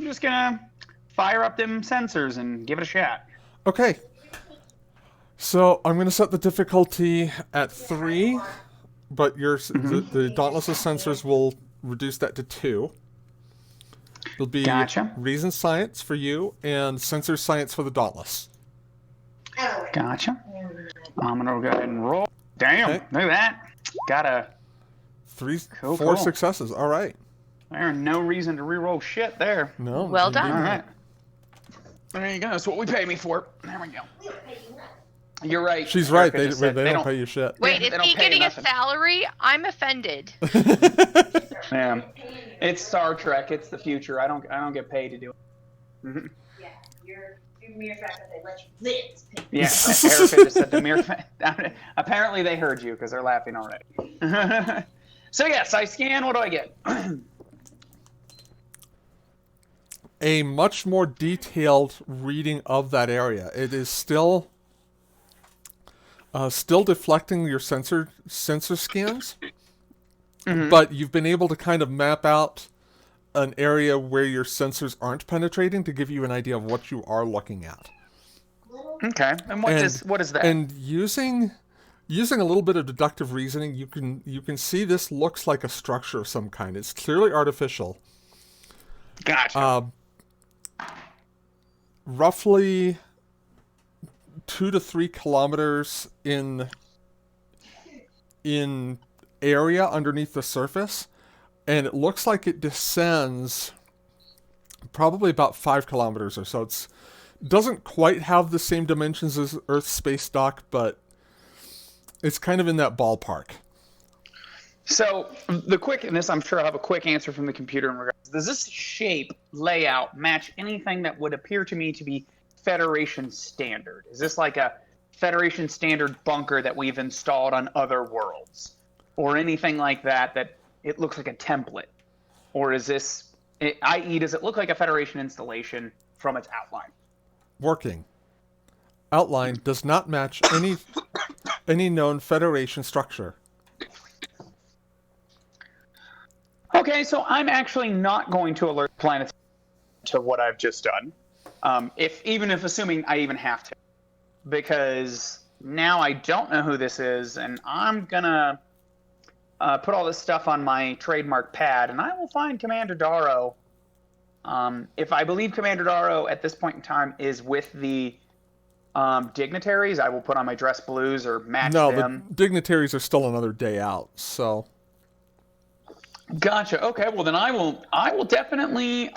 just gonna fire up them sensors and give it a shot. Okay. So I'm going to set the difficulty at 3, but the Dauntless sensors will reduce that to 2. It'll be reason science for you and sensor science for the Dauntless. Gotcha. I'm gonna go ahead and roll. Damn, look at that. Got a 4 successes. All right. There's no reason to reroll shit there. No. Well done. All right. There you go. That's what we pay me for. There we go. You're right. She's right. They don't pay you shit. Wait, is he getting a salary? I'm offended. Yeah. It's Star Trek. It's the future. I don't get paid to do it. Yeah, you're mere fact that they let you live is painful. Yeah, Erica just said the mere fact. Apparently they heard you because they're laughing already. So yes, I scan. What do I get? A much more detailed reading of that area. It is still deflecting your sensor scans, but you've been able to kind of map out an area where your sensors aren't penetrating to give you an idea of what you are looking at. Okay, and what is that? And using a little bit of deductive reasoning, you can see this looks like a structure of some kind. It's clearly artificial. Gotcha. Roughly 2 to 3 kilometers in area underneath the surface, and it looks like it descends probably about 5 kilometers or so. It doesn't quite have the same dimensions as Earth's space dock, but it's kind of in that ballpark. So I'm sure I'll have a quick answer from the computer in regards. Does this shape layout match anything that would appear to me to be Federation standard? Is this like a Federation standard bunker that we've installed on other worlds, or anything like that it looks like a template, or is this, i.e., does it look like a Federation installation from its outline? Working. Outline does not match any known Federation structure. Okay, so I'm actually not going to alert planets to what I've just done, even if assuming I even have to, because now I don't know who this is, and I'm gonna put all this stuff on my trademark pad, and I will find Commander Darrow. If I believe Commander Darrow at this point in time is with the dignitaries, I will put on my dress blues or match them. No, the dignitaries are still another day out, so. Gotcha. Okay. Well, then I will definitely.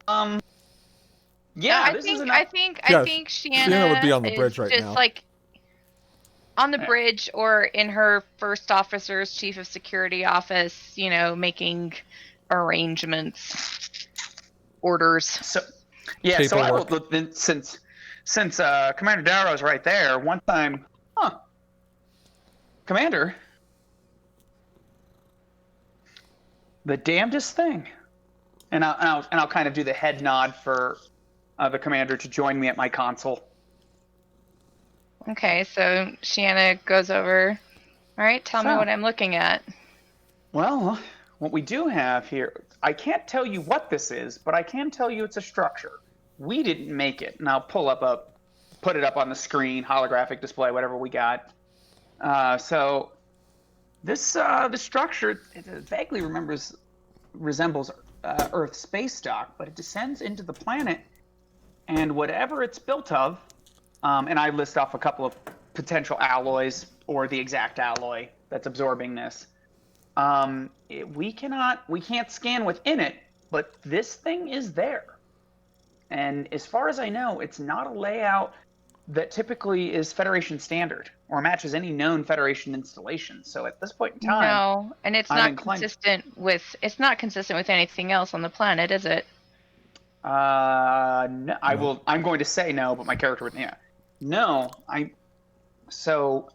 Yeah. I think Shanna would be on the bridge right just now. like on the bridge or in her first officer's chief of security office, making arrangements, orders. So, yeah. So I will then, since Commander Darrow's right there. One time, Commander. The damnedest thing, and I'll kind of do the head nod for the commander to join me at my console. Okay, so Shanna goes over. All right, tell me what I'm looking at. Well, what we do have here, I can't tell you what this is, but I can tell you it's a structure. We didn't make it, and I'll put it up on the screen, holographic display, whatever we got. So. This structure, it vaguely resembles Earth's space dock, but it descends into the planet, and whatever it's built of, and I list off a couple of potential alloys or the exact alloy that's absorbing this. We can't scan within it, but this thing is there, and as far as I know, it's not a layout that typically is Federation standard or matches any known Federation installation. So at this point in time, no, and it's not consistent with anything else on the planet, is it? No, I'm going to say no, but my character would. Yeah, no. So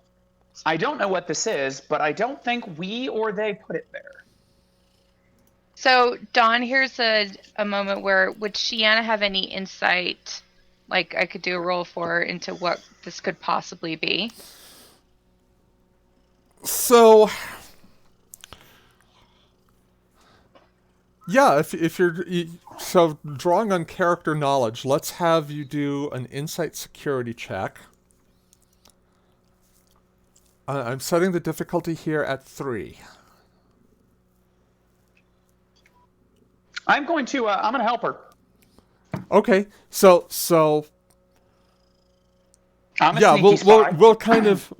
I don't know what this is, but I don't think we or they put it there. So Dawn, here's a moment where would Shiana have any insight? Like I could do a roll for her into what this could possibly be. So, yeah, if you're drawing on character knowledge, let's have you do an insight security check. I'm setting the difficulty here at 3. I'm going to help her. Okay, so yeah, we'll kind of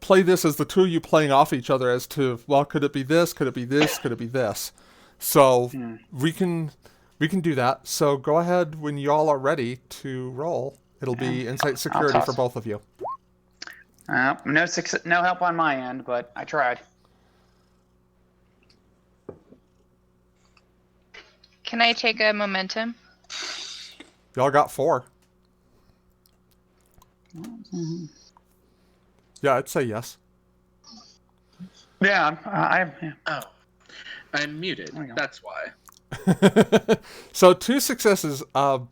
play this as the two of you playing off each other as to, well, could it be this? Could it be this? Could it be this? So we can do that. So go ahead when y'all are ready to roll. It'll be insight security for both of you. No help on my end, but I tried. Can I take a momentum? Y'all got 4. Yeah, I'd say yes. Yeah, yeah. Oh, I'm muted. There we go. That's why. So 2 successes. Hold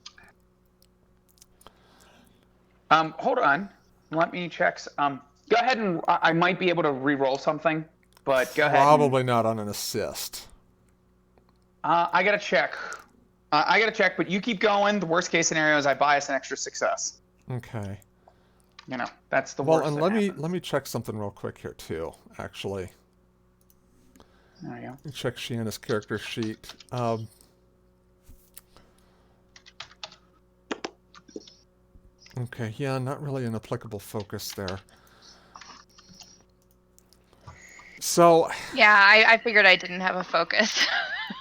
on. Let me check. Go ahead and I might be able to re-roll something, but go ahead. Probably not on an assist. I gotta check. I gotta check, but you keep going. The worst case scenario is I bias an extra success. Okay. You know, that's the Well, worst. and that let happens. me check something real quick here too. Actually, There we go. let me check Shiana's character sheet. Okay, yeah, not really an applicable focus there. So, Yeah, I figured I didn't have a focus.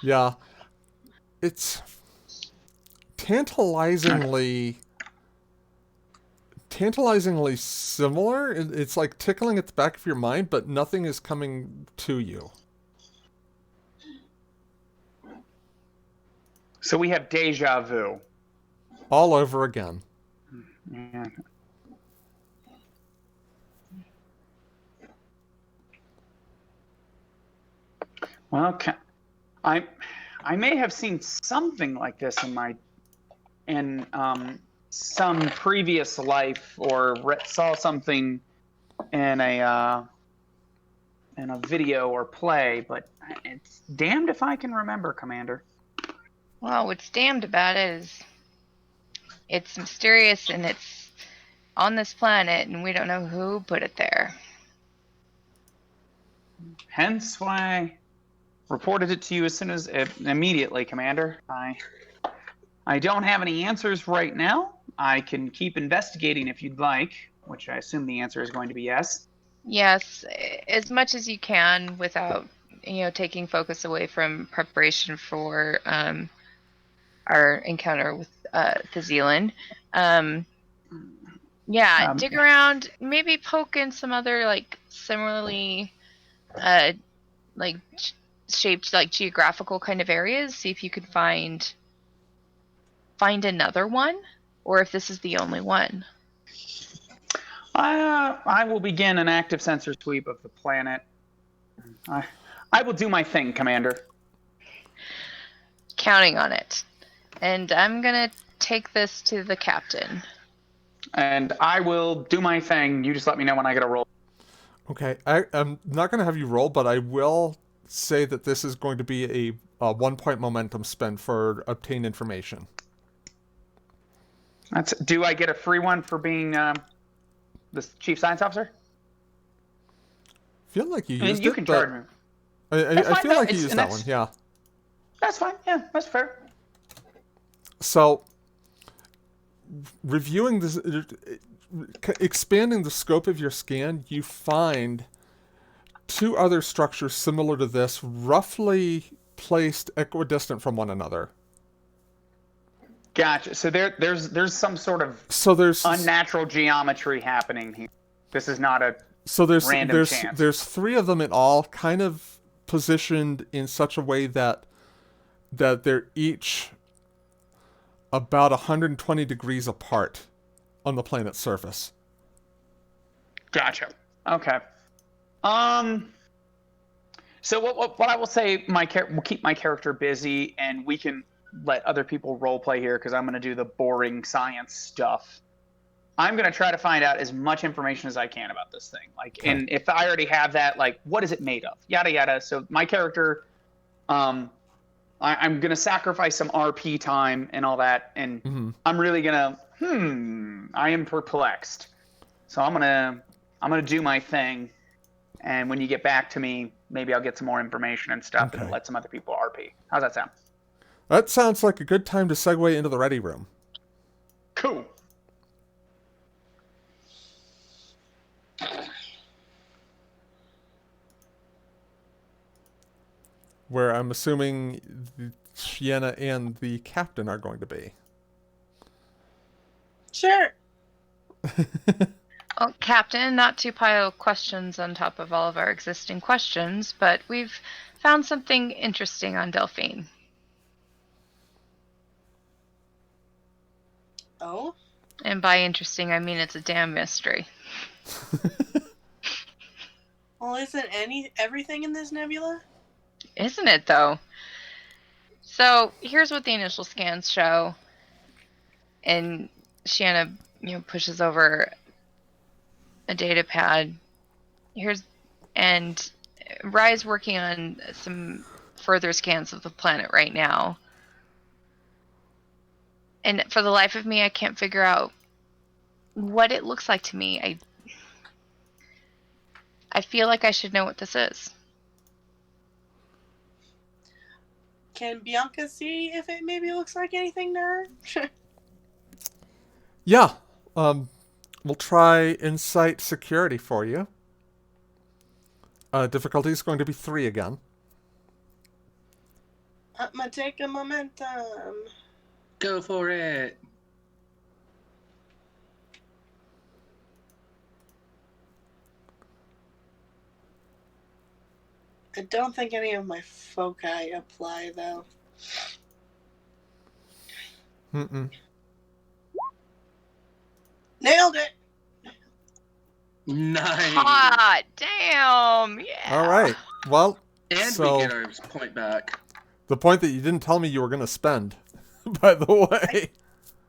yeah, it's tantalizingly similar. It's like tickling at the back of your mind, but nothing is coming to you. So we have deja vu. All over again. Yeah. Well, I may have seen something like this in some previous life, or saw something in a video or play, but it's damned if I can remember, Commander. Well, what's damned about it is it's mysterious and it's on this planet and we don't know who put it there. Hence why I reported it to you as soon as immediately, Commander. I don't have any answers right now. I can keep investigating if you'd like, which I assume the answer is going to be yes. Yes, as much as you can without, taking focus away from preparation for our encounter with the Zealand. Dig around, maybe poke in some other like similarly like shaped like geographical kind of areas. See if you could find another one, or if this is the only one. I will begin an active sensor sweep of the planet. I will do my thing, Commander. Counting on it. And I'm gonna take this to the captain. And I will do my thing. You just let me know when I get a roll. Okay, I'm not going to have you roll, but I will say that this is going to be a 1-point momentum spend for obtain information. Do I get a free one for being the chief science officer? I feel like you used and you it, can but charge me. I feel like you used that one, yeah. That's fine. Yeah, that's fair. So, reviewing this, expanding the scope of your scan, you find 2 other structures similar to this, roughly placed equidistant from one another. Gotcha. So there's some sort of there's unnatural geometry happening here. This is not a random chance. There's 3 of them in all, kind of positioned in such a way that they're each about 120 degrees apart on the planet's surface. Gotcha. Okay. So what I will say, we'll keep my character busy, and we can let other people role play here because I'm going to do the boring science stuff. I'm going to try to find out as much information as I can about this thing. Okay. And if I already have that, what is it made of? Yada yada. So my character, I'm going to sacrifice some RP time and all that, and I'm really going to. I am perplexed. So I'm gonna do my thing, and when you get back to me, maybe I'll get some more information and stuff, and let some other people RP. How's that sound? That sounds like a good time to segue into the ready room. Cool. Where I'm assuming Shiana and the captain are going to be. Sure. Well, Captain, not to pile questions on top of all of our existing questions, but we've found something interesting on Delphine. Oh? And by interesting, I mean it's a damn mystery. Well, isn't everything in this nebula? Isn't it, though? So, here's what the initial scans show. And Shanna, pushes over a data pad. And Rye's working on some further scans of the planet right now. And for the life of me, I can't figure out what it looks like to me. I feel like I should know what this is. Can Bianca see if it maybe looks like anything to her? Yeah. We'll try insight security for you. Difficulty is going to be 3 again. I'm gonna take a momentum. Go for it. I don't think any of my foci apply, though. Mm-mm. Nailed it! Nice. Hot damn! Yeah. All right. Well, And so we get our point back. the point that you didn't tell me you were going to spend, by the way.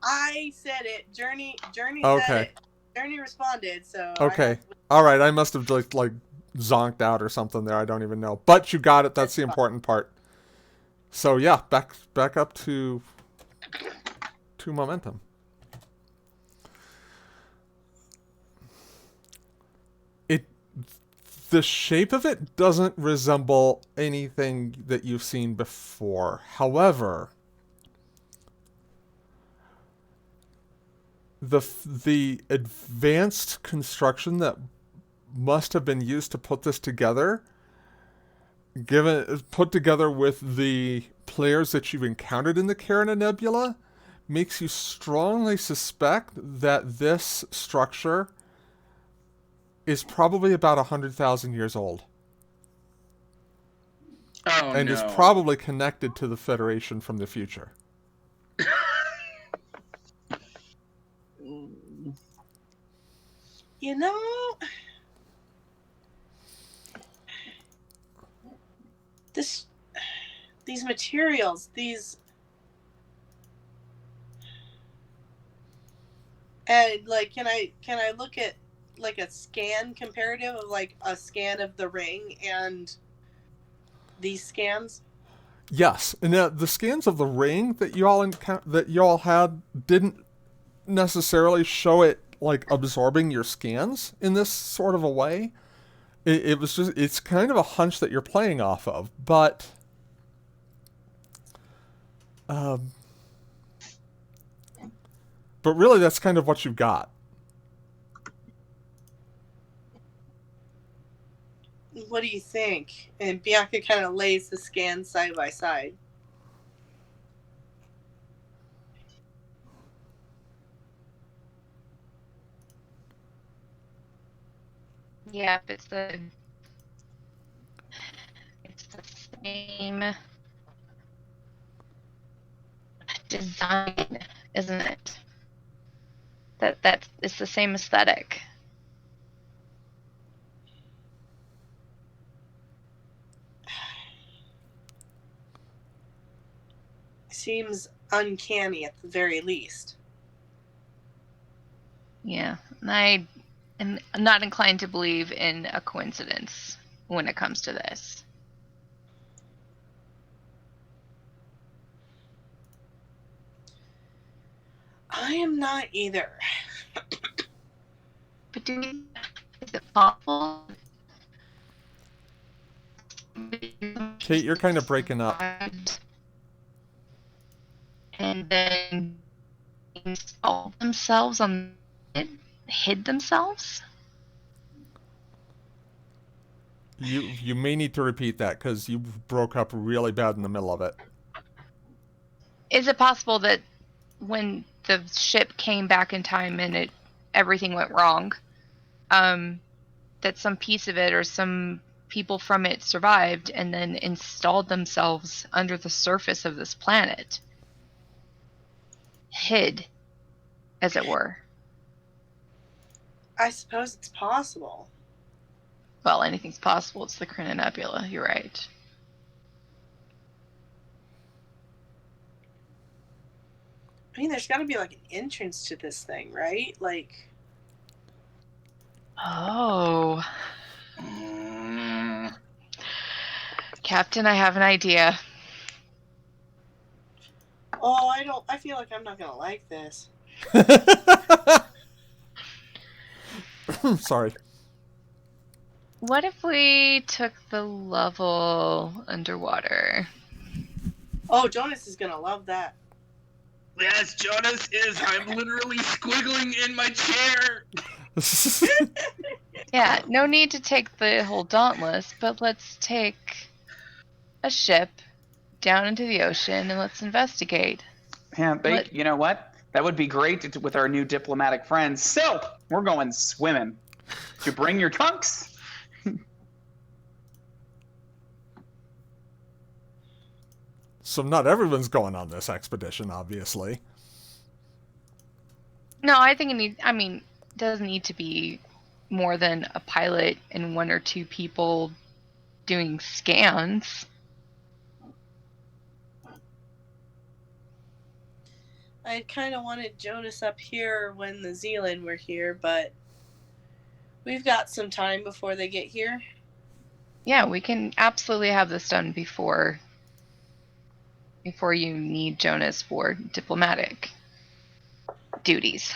I said it. Journey Okay. said it. Journey responded, so... Okay. All right. I must have like zonked out or something there. I don't even know. But you got it. That's the important part. So yeah, back up to momentum. The shape of it doesn't resemble anything that you've seen before. However, the advanced construction that must have been used to put this together, put together with the players that you've encountered in the Carina Nebula, makes you strongly suspect that this structure is probably about 100,000 years old. Oh, and no. is probably connected to the Federation from the future. You know... These materials, and like, can I look at like a scan comparative of like a scan of the ring and these scans? Yes, and the scans of the ring that you all had didn't necessarily show it like absorbing your scans in this sort of a way. It was just, it's kind of a hunch that you're playing off of, but really that's kind of what you've got. What do you think? And Bianca kind of lays the scans side by side. Yep, it's the same design, isn't it? It's the same aesthetic. Seems uncanny at the very least. Yeah, and I am not inclined to believe in a coincidence when it comes to this. I am not either. But is it possible? Kate, you're kind of breaking up. And then installed themselves on it, hid themselves? You may need to repeat that because you broke up really bad in the middle of it. Is it possible that when the ship came back in time and everything went wrong, that some piece of it or some people from it survived and then installed themselves under the surface of this planet? Hid. as it were. I suppose it's possible. Well, anything's possible. It's the Kryn Nebula. You're right. I mean, there's got to be like an entrance to this thing, right? Like, Oh. Mm, Captain, I have an idea. oh, I feel like I'm not gonna like this. Sorry. What if we took the level underwater? Oh, Jonas is gonna love that. yes, Jonas is. I'm literally squiggling in my chair. Yeah, no need to take the whole Dauntless, but let's take a ship down into the ocean and let's investigate. Yeah, you know what? That would be great with our new diplomatic friends. So, we're going swimming. Did you bring your trunks? So not everyone's going on this expedition, obviously. No, I think it doesn't need to be more than a pilot and one or two people doing scans. I kind of wanted Jonas up here when the Zealand were here, but we've got some time before they get here. Yeah, we can absolutely have this done before you need Jonas for diplomatic duties.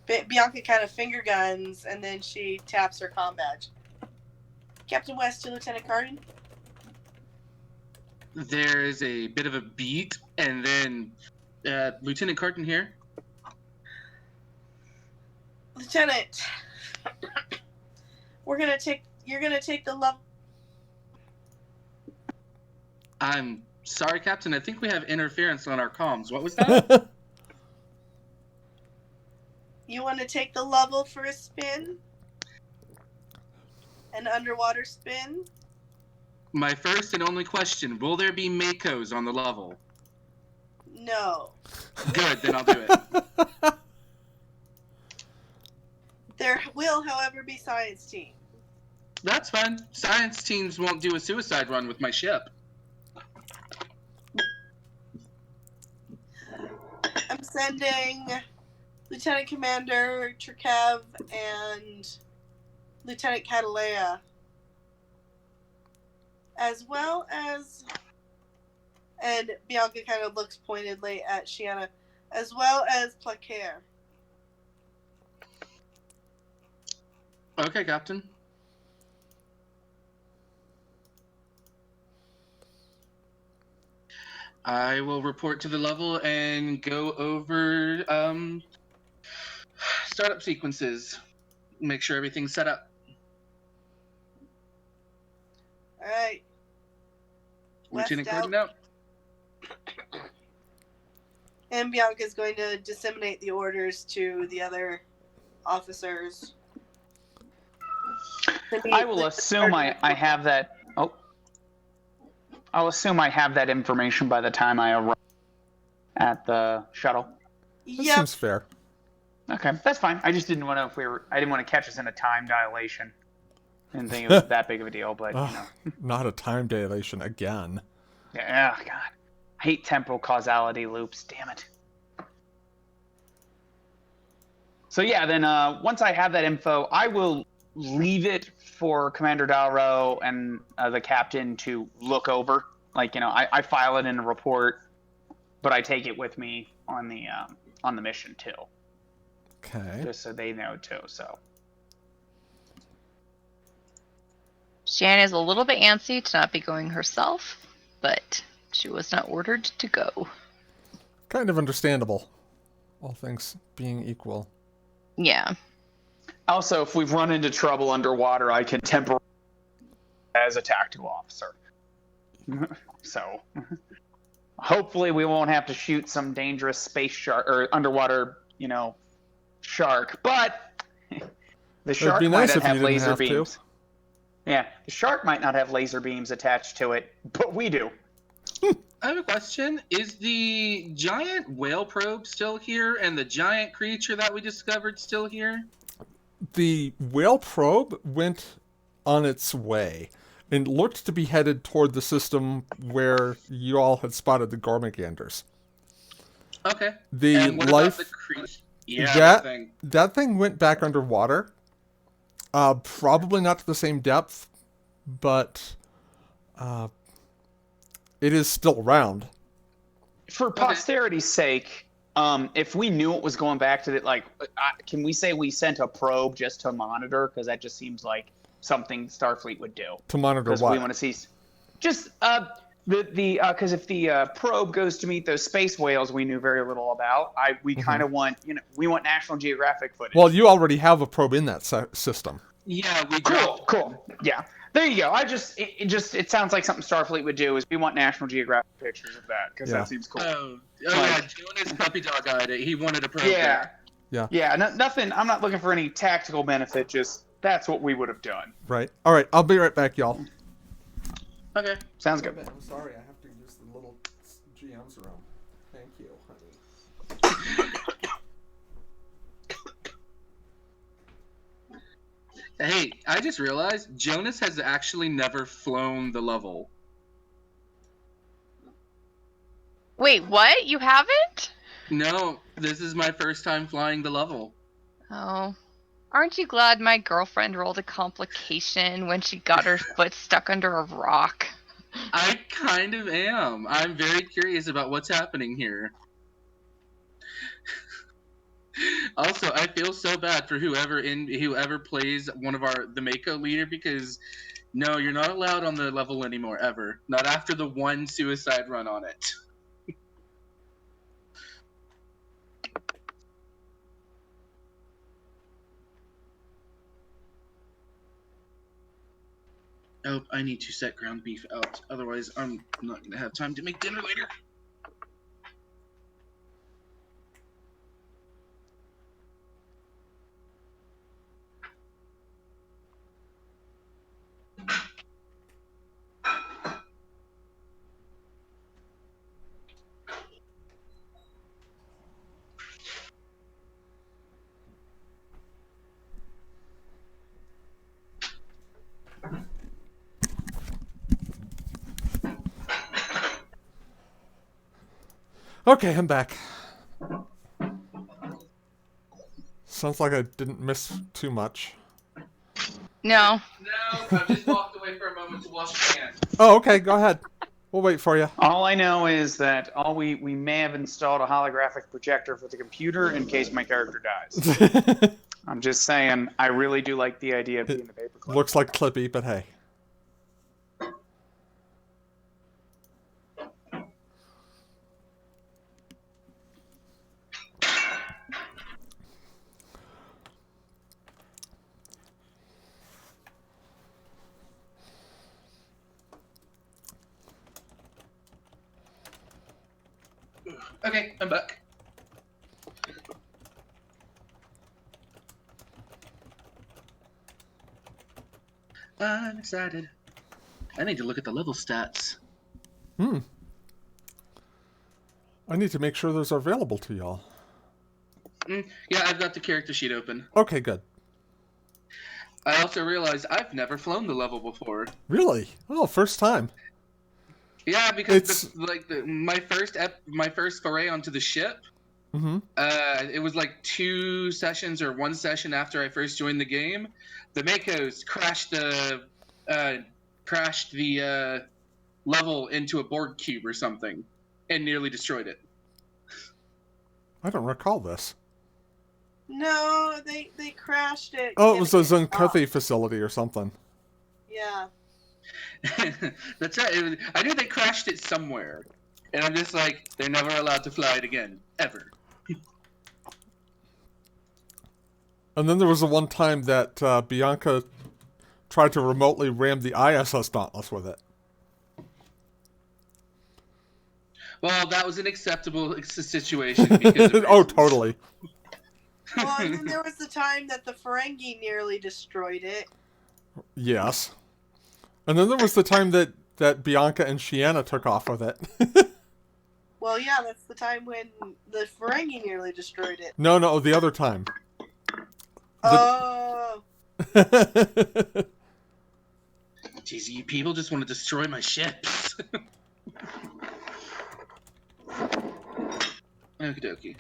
Bianca kind of finger guns, and then she taps her comm badge. Captain West to Lieutenant Cardin. There's a bit of a beat, and then Lieutenant Carton here. Lieutenant, you're gonna take the level. I'm sorry, Captain. I think we have interference on our comms. What was that? You want to take the level for a spin? An underwater spin? My first and only question, will there be Makos on the level? No. Good, then I'll do it. There will, however, be science team. That's fine. Science teams won't do a suicide run with my ship. I'm sending Lieutenant Commander Trikev and Lieutenant Catalea, as well as, and Bianca kind of looks pointedly at Shiana, as well as Placaire. Okay, Captain. I will report to the level and go over startup sequences. Make sure everything's set up. All right. Lieutenant West Gordon out. And Bianca's going to disseminate the orders to the other officers. I will assume I have that. Oh, I'll assume I have that information by the time I arrive at the shuttle. That Yep. seems fair. Okay, that's fine. I just didn't want to I didn't want to catch us in a time dilation. Didn't think it was that big of a deal, but you know. Not a time dilation again. Yeah, God. I hate temporal causality loops, damn it. So yeah, then once I have that info, I will leave it for Commander Dalro and the captain to look over. Like, you know, I file it in a report, but I take it with me on the mission too. Okay. Just so they know too, so. Shan is a little bit antsy to not be going herself, but she was not ordered to go. Kind of understandable. All things being equal. Yeah. Also, if we've run into trouble underwater, I can temporarily as a tactical officer. So, hopefully we won't have to shoot some dangerous space shark or underwater, you know, shark. But the shark be might nice not if you have didn't laser have to. beams. Yeah, the shark might not have laser beams attached to it, but we do. I have a question. Is the giant whale probe still here and the giant creature that we discovered still here? The whale probe went on its way and looked to be headed toward the system where you all had spotted the Gormaganders. Okay. The And what about the life creature? Yeah, that that thing. thing went back underwater. Probably not to the same depth, but it is still around. For posterity's sake, if we knew it was going back to the can we say we sent a probe just to monitor? Because that just seems like something Starfleet would do. To monitor Because what? we want to see just because if the probe goes to meet those space whales we knew very little about, we kind of want we want National Geographic footage. Well, you already have a probe in that system. Yeah, we Cool. Yeah. There you go. It sounds like something Starfleet would do is we want National Geographic pictures of that because that seems cool. Oh yeah, Jonas puppy dog eyed it. He wanted a probe. Yeah. Yeah. Yeah. Nothing. I'm not looking for any tactical benefit. Just that's what we would have done. Right. All right. I'll be right back, y'all. Okay. Sounds good. I'm sorry. I have to use the little GM's room. Thank you, honey. Hey, I just realized Jonas has actually never flown the level. Wait, what? You haven't? No, this is my first time flying the level. Oh. Aren't you glad my girlfriend rolled a complication when she got her foot stuck under a rock? I kind of am. I'm very curious about what's happening here. Also, I feel so bad for whoever plays one of the Mako leader because no, you're not allowed on the level anymore ever. Not after the one suicide run on it. Oh, I need to set ground beef out. Otherwise, I'm not going to have time to make dinner later. Okay, I'm back. Sounds like I didn't miss too much. No. No, I just walked away for a moment to wash my hands. Oh, okay. Go ahead. We'll wait for you. All I know is that we may have installed a holographic projector for the computer in case my character dies. I'm just saying, I really do like the idea of being the paperclip. Looks like Clippy, but hey. Okay, I'm back. I'm excited. I need to look at the level stats. I need to make sure those are available to y'all. Yeah, I've got the character sheet open. Okay, good. I also realized I've never flown the level before. Really? Oh, first time. Yeah, because my first foray onto the ship. Mm-hmm. It was like 2 sessions or 1 session after I first joined the game. The Makos crashed the level into a Borg cube or something, and nearly destroyed it. I don't recall this. No, they crashed it. Oh, it was a Zunkuthi facility or something. Yeah. That's right. I knew they crashed it somewhere, and I'm just like, they're never allowed to fly it again, ever. And then there was the one time that Bianca tried to remotely ram the ISS Dauntless with it. Well, that was an acceptable situation. Because of Oh, totally. Well, and then there was the time that the Ferengi nearly destroyed it. Yes. And then there was the time that that Bianca and Shiana took off with it. Well, yeah, that's the time when the Ferengi nearly destroyed it. No, the other time. Oh. Jeez, you people just want to destroy my ships. Okie dokie.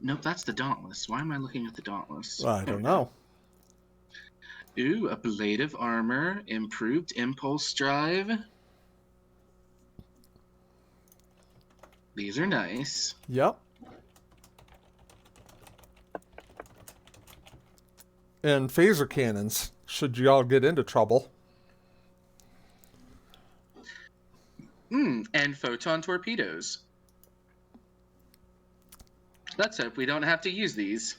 Nope, that's the Dauntless. Why am I looking at the Dauntless? I don't know. Ooh, a blade of armor, improved impulse drive. These are nice. Yep. And phaser cannons, should y'all get into trouble. And photon torpedoes. Let's hope we don't have to use these.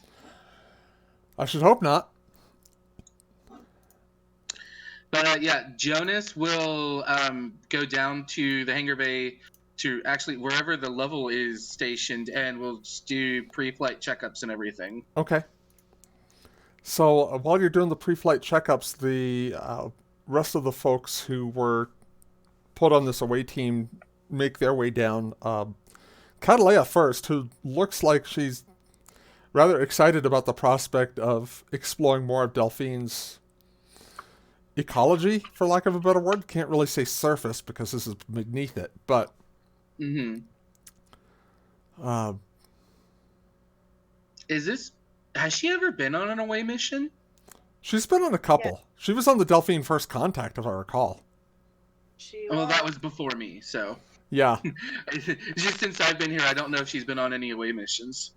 I should hope not. But yeah, Jonas will go down to the hangar bay to actually wherever the level is stationed, and we'll just do pre-flight checkups and everything. Okay. So while you're doing the pre-flight checkups, the rest of the folks who were put on this away team make their way down. Catalea first, who looks like she's rather excited about the prospect of exploring more of Delphine's ecology, for lack of a better word. Can't really say surface because this is beneath it, but has she ever been on an away mission? She's been on a couple. Yeah. She was on the Delphine First Contact, if I recall. Well, that was before me, so. Yeah. Just since I've been here, I don't know if she's been on any away missions.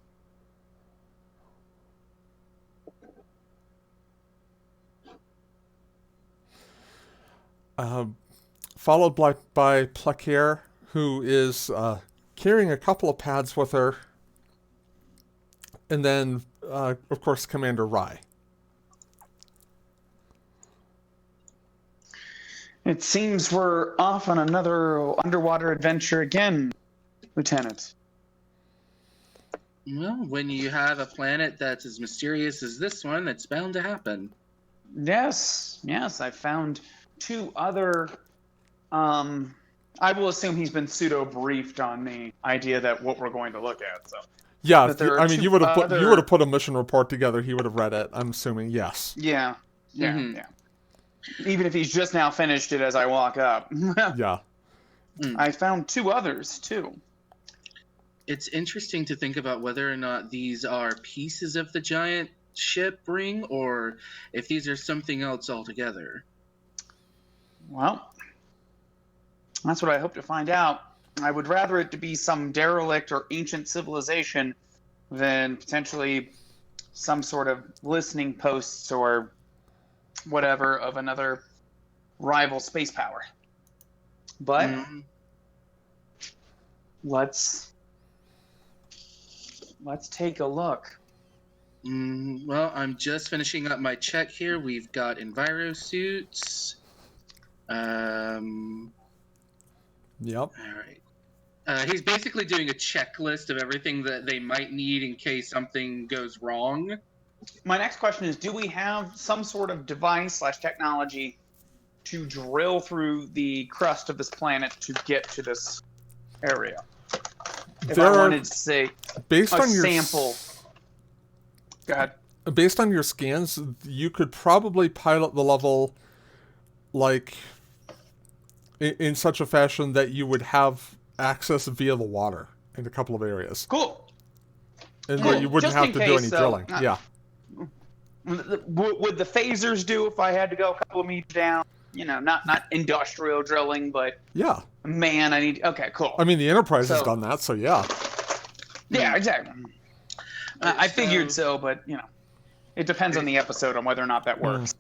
Followed by Plaquier, who is carrying a couple of pads with her. And then, of course, Commander Rye. It seems we're off on another underwater adventure again, Lieutenant. Well, when you have a planet that's as mysterious as this one, it's bound to happen. Yes, I found 2 other... I will assume he's been pseudo-briefed on the idea that what we're going to look at, so... Yeah, I mean, you would have put a mission report together. He would have read it. I'm assuming, yes. Yeah. Even if he's just now finished it as I walk up. Yeah. I found 2 others too. It's interesting to think about whether or not these are pieces of the giant ship ring, or if these are something else altogether. Well, that's what I hope to find out. I would rather it to be some derelict or ancient civilization than potentially some sort of listening posts or whatever of another rival space power. But let's take a look. Well, I'm just finishing up my check here. We've got enviro suits. Yep. All right. He's basically doing a checklist of everything that they might need in case something goes wrong. My next question is, do we have some sort of device/technology to drill through the crust of this planet to get to this area? If I wanted to say based on your sample. Go ahead. Based on your scans, you could probably pilot the level like in such a fashion that you would have access via the water in a couple of areas. Cool. And where you wouldn't have to do any drilling. Yeah. Would the phasers do if I had to go a couple of meters down? You know, not industrial drilling, but yeah. Man, I need. Okay, cool. I mean, the Enterprise has done that, so yeah. Yeah, exactly. I figured so, but you know, it depends on the episode on whether or not that works.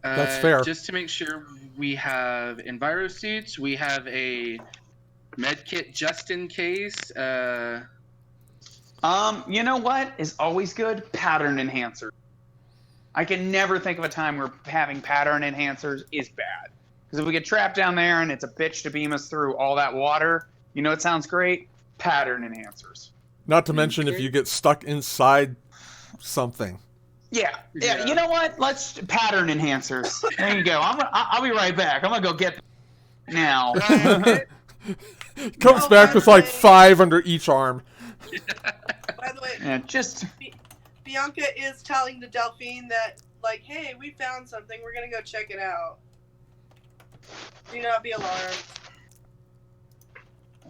That's fair. Just to make sure, we have enviro suits. We have a med kit just in case. You know what is always good? Pattern enhancers. I can never think of a time where having pattern enhancers is bad. Because if we get trapped down there and it's a bitch to beam us through all that water, you know it sounds great? Pattern enhancers. Not to mention if you get stuck inside something. Yeah. Yeah. You know what? Let's pattern enhancers. There you go. I'll be right back. I'm gonna go get them now. Comes Oh, back by with the like way- 5 under each arm. By the way, Yeah, just Bianca is telling the Delphine that, like, hey, we found something. We're gonna go check it out. Do not be alarmed.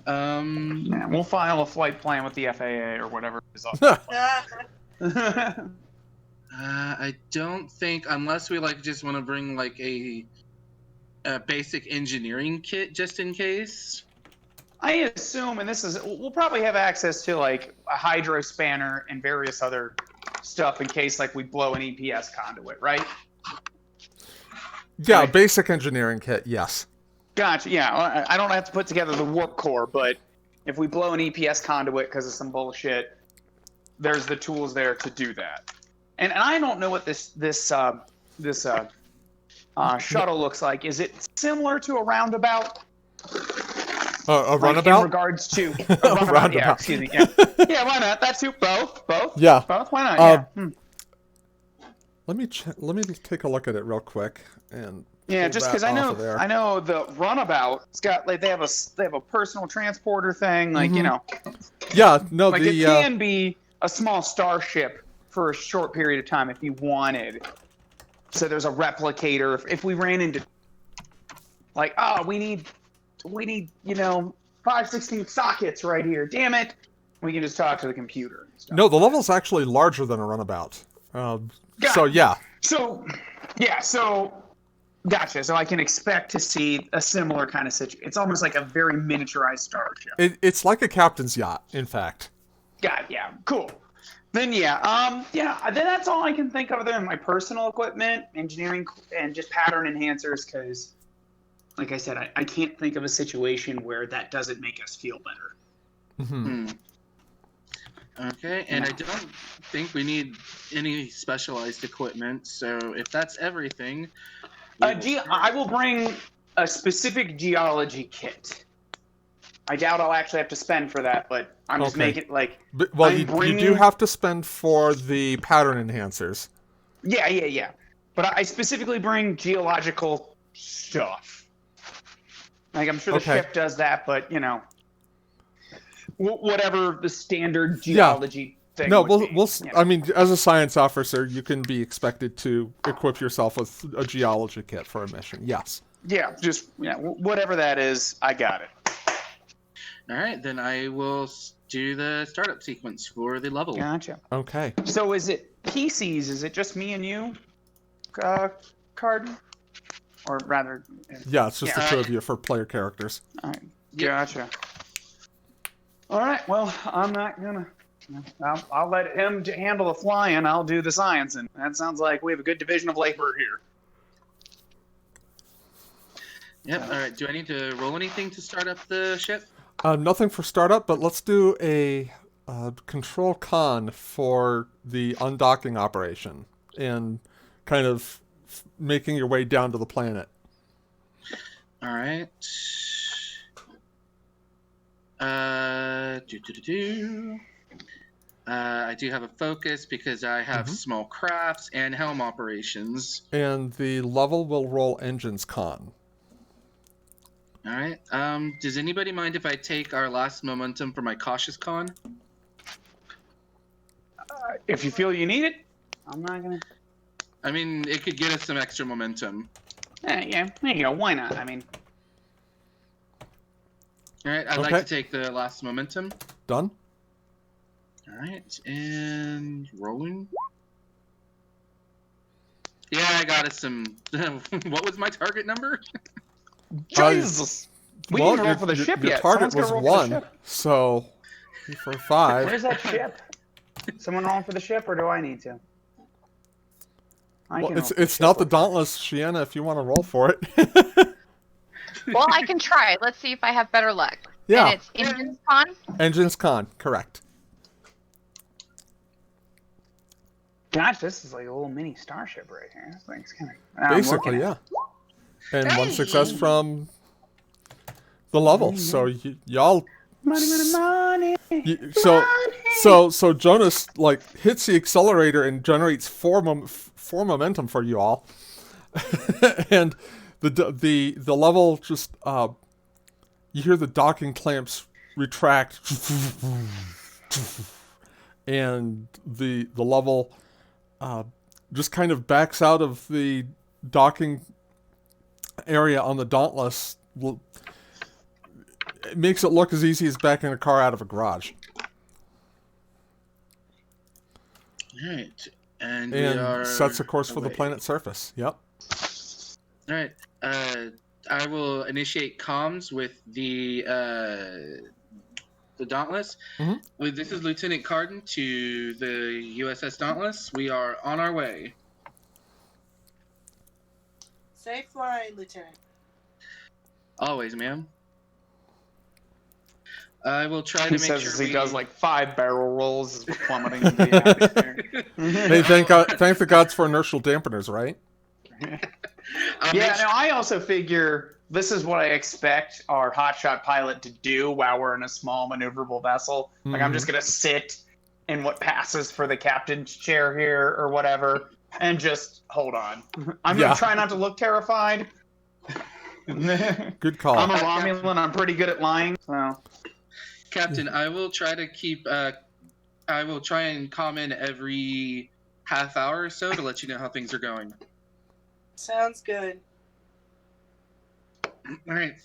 yeah, we'll file a flight plan with the FAA or whatever it is. I don't think, unless we like just want to bring like a basic engineering kit just in case. I assume, and this is, we'll probably have access to like a hydro spanner and various other stuff in case like we blow an EPS conduit, right? Yeah, Right. basic engineering kit, yes. Gotcha. Yeah, I don't have to put together the warp core, but if we blow an EPS conduit because of some bullshit, there's the tools there to do that. And I don't know what this shuttle looks like. Is it similar to a roundabout? A Like, runabout? in regards to a runabout. Yeah, Roundabout. excuse me. Yeah. Yeah, why not? That's too both. Yeah. Both. Why not? Yeah. Let me take a look at it real quick and Yeah, pull just that because off of there. I know the runabout. It's got like they have a personal transporter thing. Like you know, Yeah, no, like the it can be a small starship for a short period of time if you wanted. So there's a replicator. If we ran into like, oh, we need 5/16 sockets right here. Damn it! We can just talk to the computer. And stuff. no, the level's actually larger than a runabout. Got So it. yeah, So, yeah, gotcha. So I can expect to see a similar kind of situation. It's almost like a very miniaturized starship. it's like a captain's yacht, in fact. Got it, yeah, cool. Then then that's all I can think of other than my personal equipment, engineering, and just pattern enhancers. Because, like I said, I can't think of a situation where that doesn't make us feel better. Hmm. Okay, and I don't think we need any specialized equipment. So if that's everything, I will bring a specific geology kit. I doubt I'll actually have to spend for that, but I'm just Okay. making like. But, well, I'm you do bringing- have to spend for the pattern enhancers. Yeah. But I specifically bring geological stuff. Like I'm sure the Okay. ship does that, but whatever the standard geology thing. No, would be, I mean, as a science officer, you can be expected to equip yourself with a geology kit for a mission. Yes. whatever that is, I got it. all right, then I will do the startup sequence for the level. Gotcha. Okay. So is it PCs? Is it just me and you, Carden? Or rather, Yeah, it's just the Yeah. two of you for player characters. all right. Yep. Gotcha. All right. Well, I'm not gonna. I'll let him handle the flying. I'll do the science, and that sounds like we have a good division of labor here. Yep. All right. Do I need to roll anything to start up the ship? Nothing for startup, but let's do a control con for the undocking operation and kind of making your way down to the planet. All right. I do have a focus because I have small crafts and helm operations. And the level will roll engines con. All right. Does anybody mind if I take our last momentum for my cautious con? If you feel you need it, I'm not gonna. I mean, it could get us some extra momentum. Yeah, there you go. Why not? I mean, All right. I'd Okay. like to take the last momentum. Done? All right, and rolling. Yeah, I got us some. What was my target number? Jesus. We didn't roll for the ship your yet. target Someone's was gotta roll for the 1, ship. so 3, 4, 5. Where's that ship? Someone rolling for the ship, or do I need to? I Well, can roll for it's ship. not the Dauntless, Shiana, if you want to roll for it. Well, I can try. Let's see if I have better luck. Yeah. And it's engines con. Engines con, correct. Gosh, this is like a little mini starship right here. This thing's kind of Basically, yeah. And one success from the level. So y'all. Money. So So Jonas like hits the accelerator and generates four momentum for you all, and the level just you hear the docking clamps retract, and the level just kind of backs out of the docking area on the Dauntless. It makes it look as easy as backing a car out of a garage. All right, and we are sets a course for the away. planet's surface. Yep. All right. I will initiate comms with the Dauntless. Mhm. This is Lieutenant Carden to the USS Dauntless. We are on our way. Safe flying, Lieutenant. Always, ma'am. I will try to He make says sure as he we... does like 5 barrel rolls as we're plummeting into the atmosphere. Hey, thank the gods for inertial dampeners, right? I'll Yeah, make no, I also figure this is what I expect our hotshot pilot to do while we're in a small maneuverable vessel. Like, I'm just going to sit in what passes for the captain's chair here or whatever and just hold on. I'm going Yeah. to try not to look terrified. Good call. I'm a Romulan. I'm pretty good at lying. So. Captain, I will try to keep. I will try and comment every half hour or so to let you know how things are going. Sounds good. All right,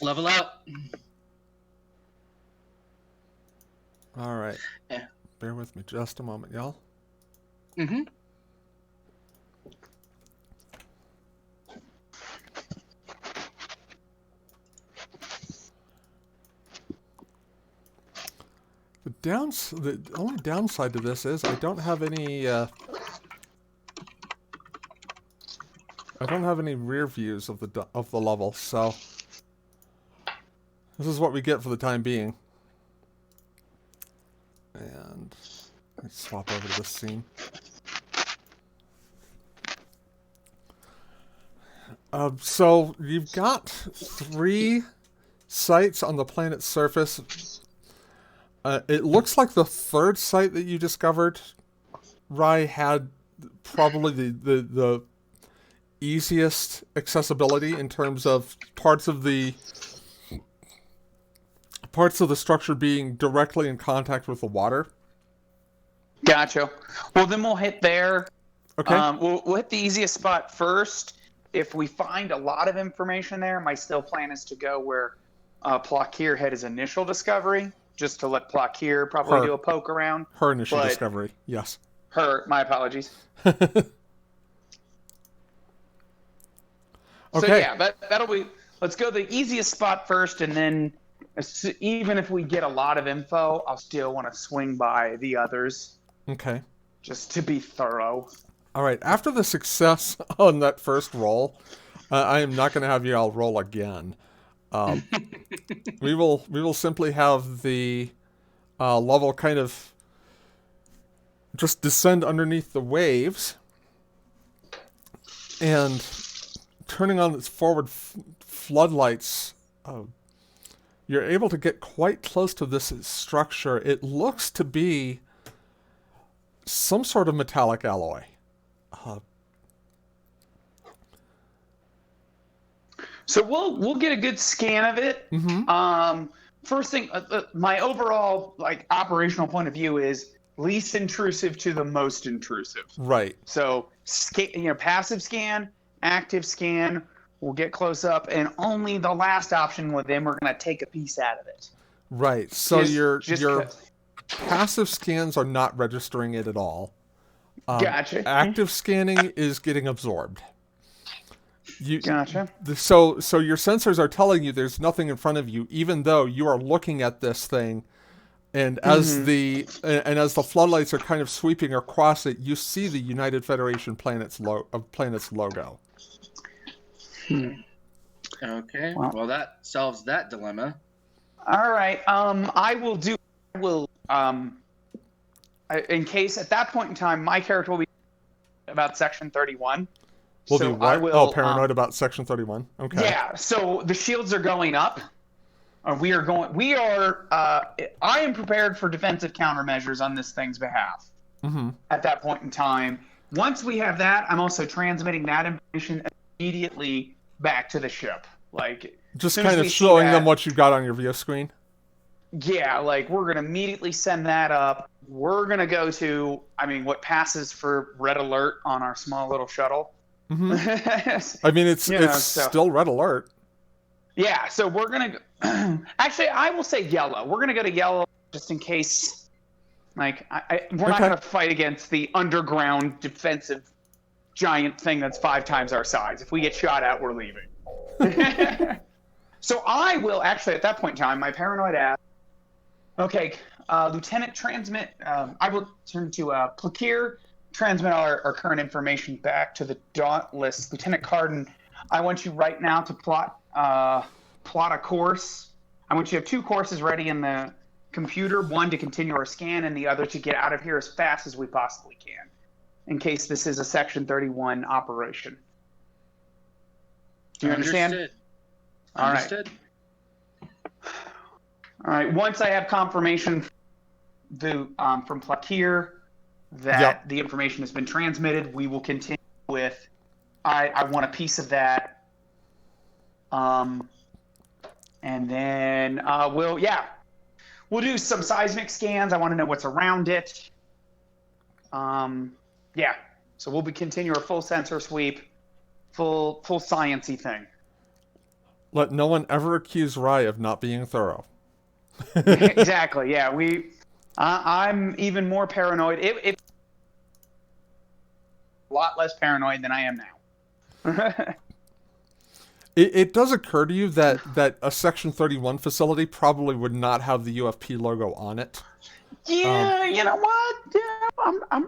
level out. All right. Yeah. Bear with me just a moment, y'all. Mm-hmm. The only downside to this is I don't have any. I don't have any rear views of the level, so this is what we get for the time being. And let's swap over to this scene. So you've got 3 sites on the planet's surface. It looks like the 3rd site that you discovered, Rai, had probably the easiest accessibility in terms of parts of the structure being directly in contact with the water. Gotcha. Well, then we'll hit there. Okay. We'll hit the easiest spot first. If we find a lot of information there, my still plan is to go where Plakir had his initial discovery, just to let Plakir probably do a poke around. Her initial But- discovery, yes. My apologies. Okay. So yeah, that'll be. Let's go the easiest spot first, and then even if we get a lot of info, I'll still want to swing by the others Okay. just to be thorough. All right. After the success on that first roll, I am not going to have you all roll again. We will simply have the level kind of just descend underneath the waves, and turning on its forward floodlights, you're able to get quite close to this structure. It looks to be some sort of metallic alloy. So we'll get a good scan of it. Mm-hmm. First thing, my overall operational point of view is least intrusive to the most intrusive. Right. So passive scan, active scan. We'll get close up, and only the last option with them, we're going to take a piece out of it. Right. So your cut. passive scans are not registering it at all. Gotcha. Active scanning is getting absorbed. Gotcha. So your sensors are telling you there's nothing in front of you, even though you are looking at this thing, and as the floodlights are kind of sweeping across it, you see the United Federation planet's logo. Okay. Well, that solves that dilemma. All right. In case at that point in time, my character will be about Section 31. Will So be what? I will, paranoid about Section 31. Okay. Yeah. So the shields are going up. We are. I am prepared for defensive countermeasures on this thing's behalf. Mm-hmm. At that point in time, once we have that, I'm also transmitting that information immediately back to the ship. Like, Just soon as kind of we see showing them that- what you've got on your view screen. Yeah, like we're gonna immediately send that up. We're gonna go to, what passes for red alert on our small little shuttle. Mm-hmm. I mean, it's still red alert. Yeah, so we're gonna go. Actually, I will say yellow. We're gonna go to yellow just in case. Like, we're not gonna fight against the underground defensive giant thing that's 5 times our size. If we get shot at, we're leaving. So I will actually, at that point in time, my paranoid ass. Okay, Lieutenant, transmit. I will turn to Plakir, transmit our current information back to the Dauntless. Lieutenant Carden, I want you right now to plot a course. I want you to have 2 courses ready in the computer, one to continue our scan and the other to get out of here as fast as we possibly can, in case this is a Section 31 operation. Do you understand? Understood. All right. Understood. All right. Once I have confirmation from Plakir that the information has been transmitted, we will continue with. I want a piece of that. And then we'll do some seismic scans. I want to know what's around it. Yeah. So we'll continue our full sensor sweep, full sciencey thing. Let no one ever accuse Rye of not being thorough. Exactly. Yeah. I'm even more paranoid. It a lot less paranoid than I am now. It does occur to you that a Section 31 facility probably would not have the UFP logo on it. Yeah, you know what? Yeah,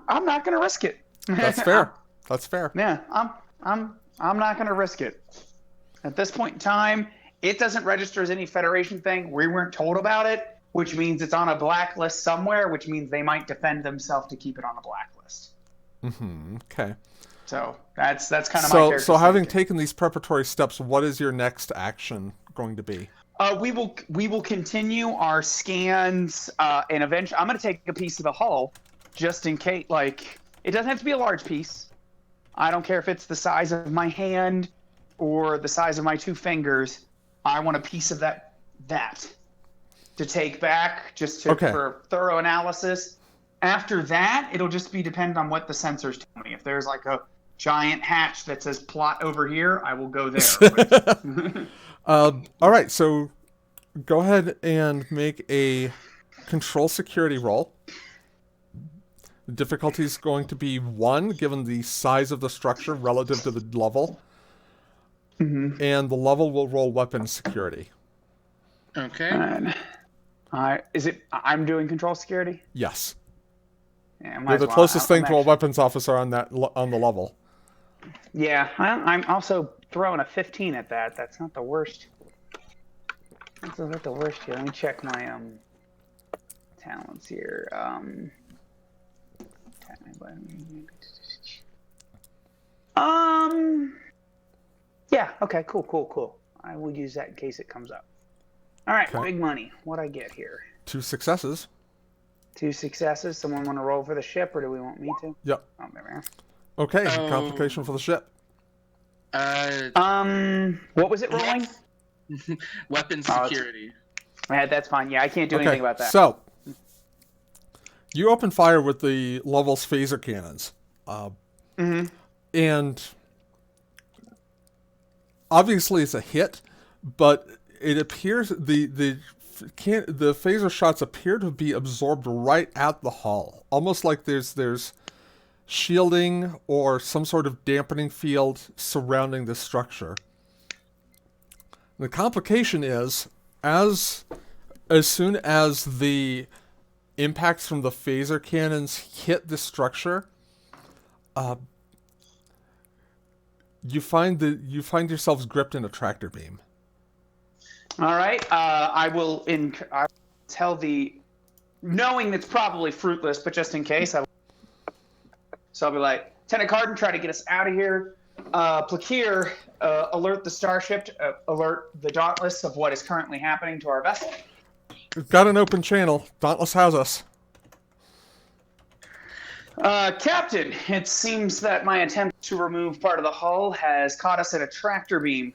I'm not gonna risk it. That's fair. That's fair. Yeah, I'm not gonna risk it. At this point in time, it doesn't register as any Federation thing. We weren't told about it, which means it's on a blacklist somewhere, which means they might defend themselves to keep it on a blacklist. Mm-hmm. Okay. So that's kind of my character. So having taken these preparatory steps, what is your next action going to be? We will continue our scans, and eventually I'm going to take a piece of the hull, just in case. Like, it doesn't have to be a large piece. I don't care if it's the size of my hand or the size of my 2 fingers. I want a piece of that to take back, just for thorough analysis. After that, it'll just be dependent on what the sensors tell me. If there's like a giant hatch that says plot over here, I will go there. All right, so go ahead and make a control security roll. The difficulty is going to be 1, given the size of the structure relative to the level. Mm-hmm. And the level will roll weapon security. Okay. I'm doing control security? Yes. Yeah, You're the closest thing to a weapons officer on the level. Yeah, I'm also throwing a 15 at that. That's not the worst. That's not the worst here. Let me check my talents here. Yeah. Okay. Cool. I will use that in case it comes up. All right. Okay. Big money. What I get here? 2 successes. 2 successes. Someone want to roll for the ship, or do we want me to? Yep. Oh, there we are. Okay. Complication for the ship. What was it rolling? Weapon security. That's fine. Yeah, I can't do anything about that. So, you open fire with the level's phaser cannons. And obviously it's a hit, but it appears the phaser shots appear to be absorbed right at the hull. Almost like there's shielding or some sort of dampening field surrounding the structure. The complication is, as soon as the impacts from the phaser cannons hit the structure, you find yourselves gripped in a tractor beam. All right. I will tell knowing it's probably fruitless, but just in case, so I'll be like, Lieutenant Carden, try to get us out of here. Plakir, alert the starship, alert the Dauntless of what is currently happening to our vessel. We've got an open channel. Dauntless has us. Captain, it seems that my attempt to remove part of the hull has caught us in a tractor beam.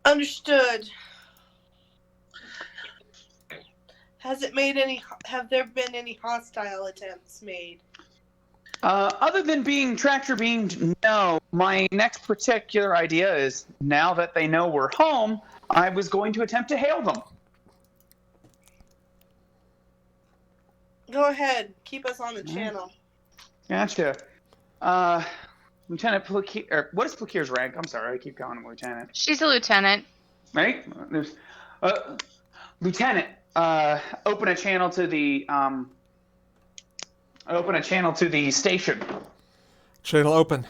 Understood. Have there been any hostile attempts made? Other than being tractor beamed, no. My next particular idea is, now that they know we're home, I was going to attempt to hail them. Go ahead. Keep us on the channel. Gotcha. Lieutenant Plakir, what is Plakir's rank? I'm sorry, I keep calling him Lieutenant. She's a lieutenant. Right? There's, Lieutenant, open a channel to the station. Channel open.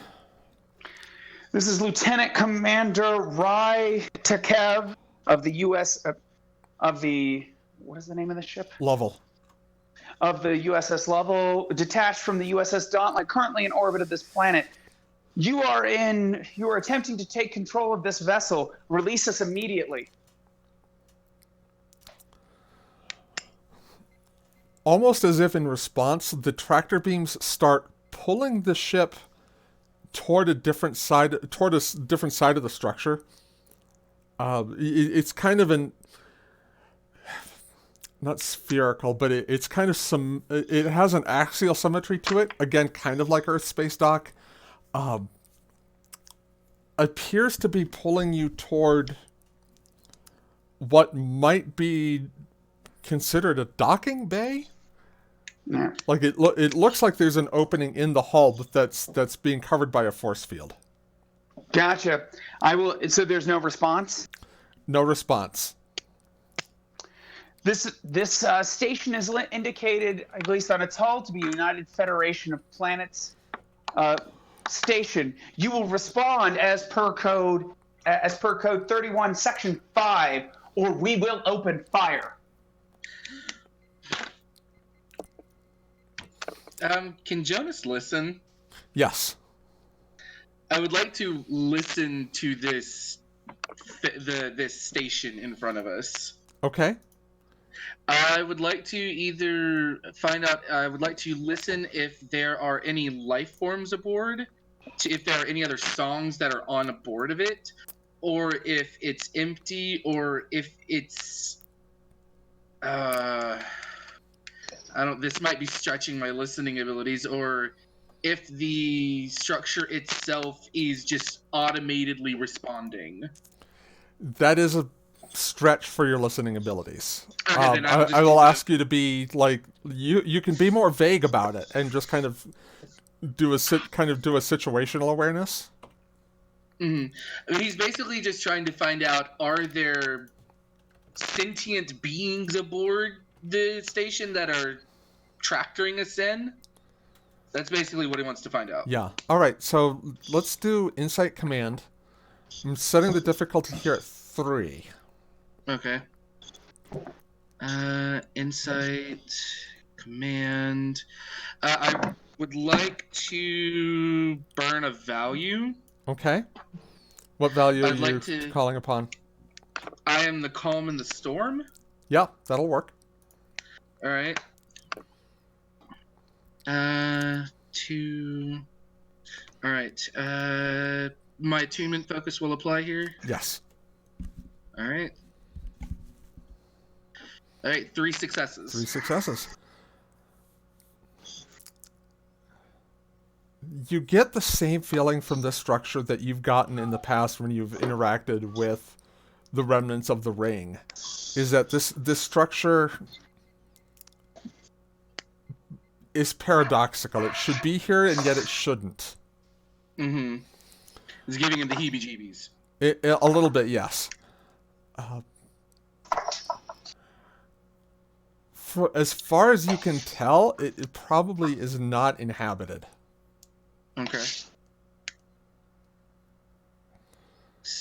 This is Lieutenant Commander Rai Takev of the U.S. Of the, what is the name of the ship? Lovell. Of the USS Lovell, detached from the USS Dauntless, currently in orbit of this planet. You are attempting to take control of this vessel. Release us immediately. Almost as if in response, the tractor beams start pulling the ship toward a different side of the structure. It's kind of not spherical, but it's kind of it has an axial symmetry to it. Again, kind of like Earth space dock. Appears to be pulling you toward what might be considered a docking bay. Yeah. Like it looks like there's an opening in the hull that's being covered by a force field. Gotcha. So there's no response? No response. This station is indicated, at least on its hull, to be United Federation of Planets station. You will respond as per code 31, section 5, or we will open fire. Can Jonas listen? Yes. I would like to listen to this station in front of us. Okay. I would like to either find out. I would like to listen if there are any life forms aboard, if there are any other songs that are on board of it, or if it's empty, or if it's. This might be stretching my listening abilities, or if the structure itself is just automatedly responding. That is a stretch for your listening abilities. Okay, then I will ask you to be like you can be more vague about it and just kind of do a situational awareness. Mm-hmm. He's basically just trying to find out, are there sentient beings aboard the station that are tractoring us in? That's basically what he wants to find out. Yeah. All right. So let's do Insight Command. I'm setting the difficulty here at 3. Okay. Insight Command. I would like to burn a value. Okay. What value I'd are you like to- calling upon? I am the calm in the storm. Yeah, that'll work. All right. 2. All right. My attunement focus will apply here. Yes. All right. All right. 3 successes. 3 successes. You get the same feeling from this structure that you've gotten in the past when you've interacted with the remnants of the ring. Is that this structure is paradoxical. It should be here, and yet it shouldn't. Mm-hmm. It's giving him the heebie-jeebies. A little bit, yes. As far as you can tell, it probably is not inhabited. Okay.